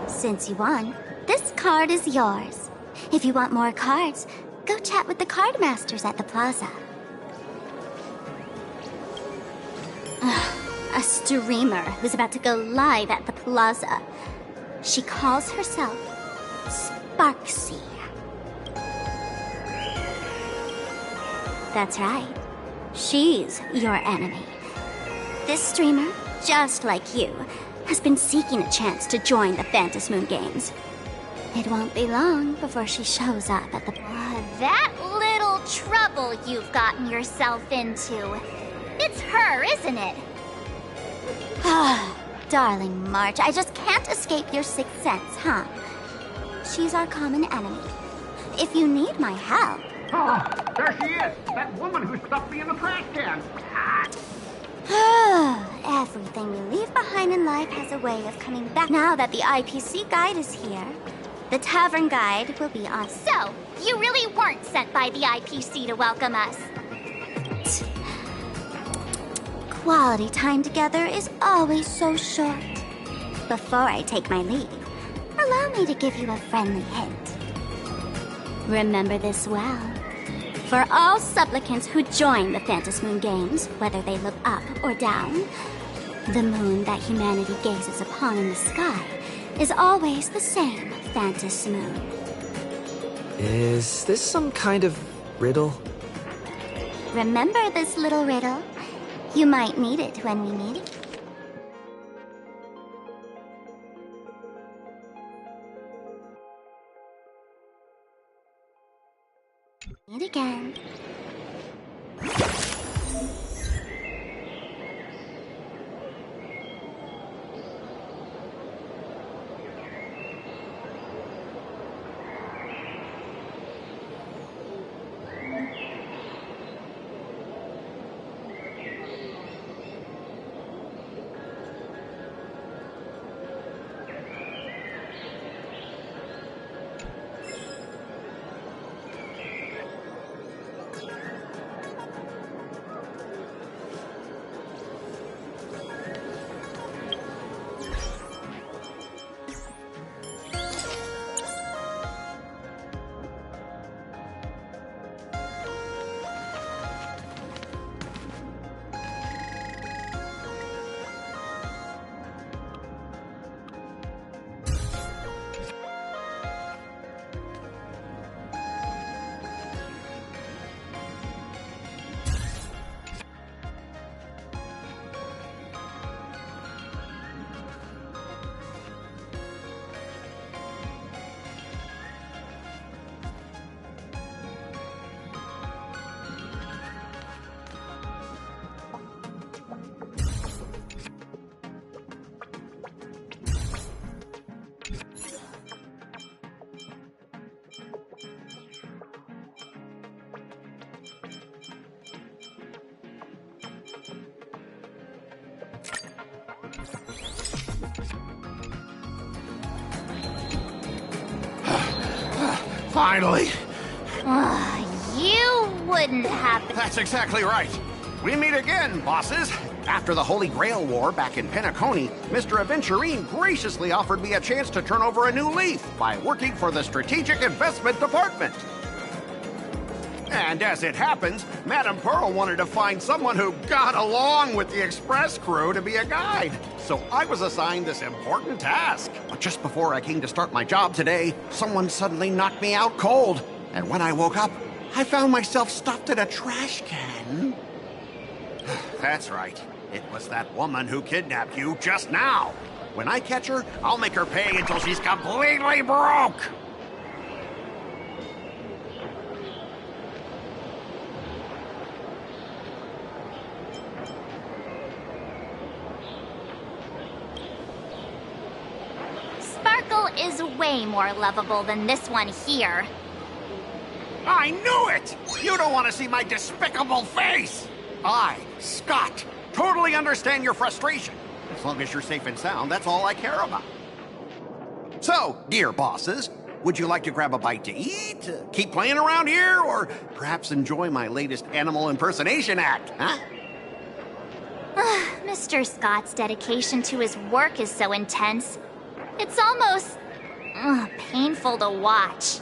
Since you won, this card is yours. If you want more cards, go chat with the card masters at the plaza. A streamer who's about to go live at the plaza. She calls herself Sparksy. That's right. She's your enemy. This streamer, just like you, has been seeking a chance to join the Phantom Moon Games. It won't be long before she shows up at the... That little trouble you've gotten yourself into. It's her, isn't it? Darling March, I just can't escape your sixth sense, huh? She's our common enemy. If you need my help... Oh, there she is! That woman who stuffed me in the trash can! Everything we leave behind in life has a way of coming back. Now that the IPC guide is here, the tavern guide will be on. So, you really weren't sent by the IPC to welcome us. Quality time together is always so short. Before I take my leave, allow me to give you a friendly hint. Remember this well. For all supplicants who join the Phantom Moon Games, whether they look up or down, the moon that humanity gazes upon in the sky is always the same Phantom Moon. Is this some kind of riddle? Remember this little riddle? You might need it when we meet it. Meet again. Finally! You wouldn't happen. That's exactly right. We meet again, bosses. After the Holy Grail War back in Penacony, Mr. Aventurine graciously offered me a chance to turn over a new leaf by working for the Strategic Investment Department. And as it happens, Madame Pearl wanted to find someone who got along with the Express crew to be a guide. So I was assigned this important task. But just before I came to start my job today, someone suddenly knocked me out cold. And when I woke up, I found myself stuffed in a trash can. That's right. It was that woman who kidnapped you just now. When I catch her, I'll make her pay until she's completely broke. Sparkle is way more lovable than this one here. I knew it! You don't want to see my despicable face! I, Scott, totally understand your frustration. As long as you're safe and sound, that's all I care about. So, dear bosses, would you like to grab a bite to eat, keep playing around here, or perhaps enjoy my latest animal impersonation act, huh? Mr. Scott's dedication to his work is so intense. It's almost painful to watch.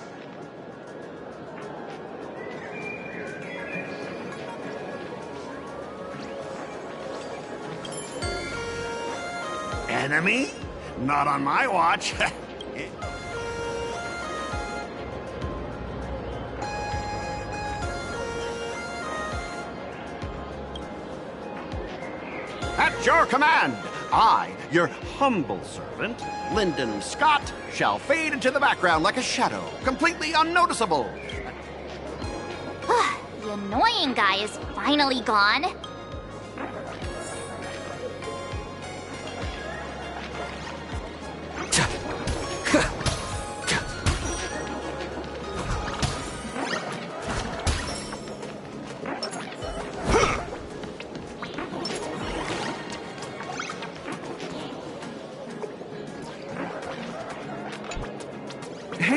Enemy? Not on my watch. At your command, I, your humble servant, Lyndon Scott, shall fade into the background like a shadow, completely unnoticeable. The annoying guy is finally gone.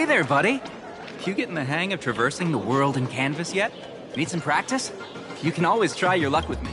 there, buddy. You getting the hang of traversing the world in canvas yet? Need some practice? You can always try your luck with me.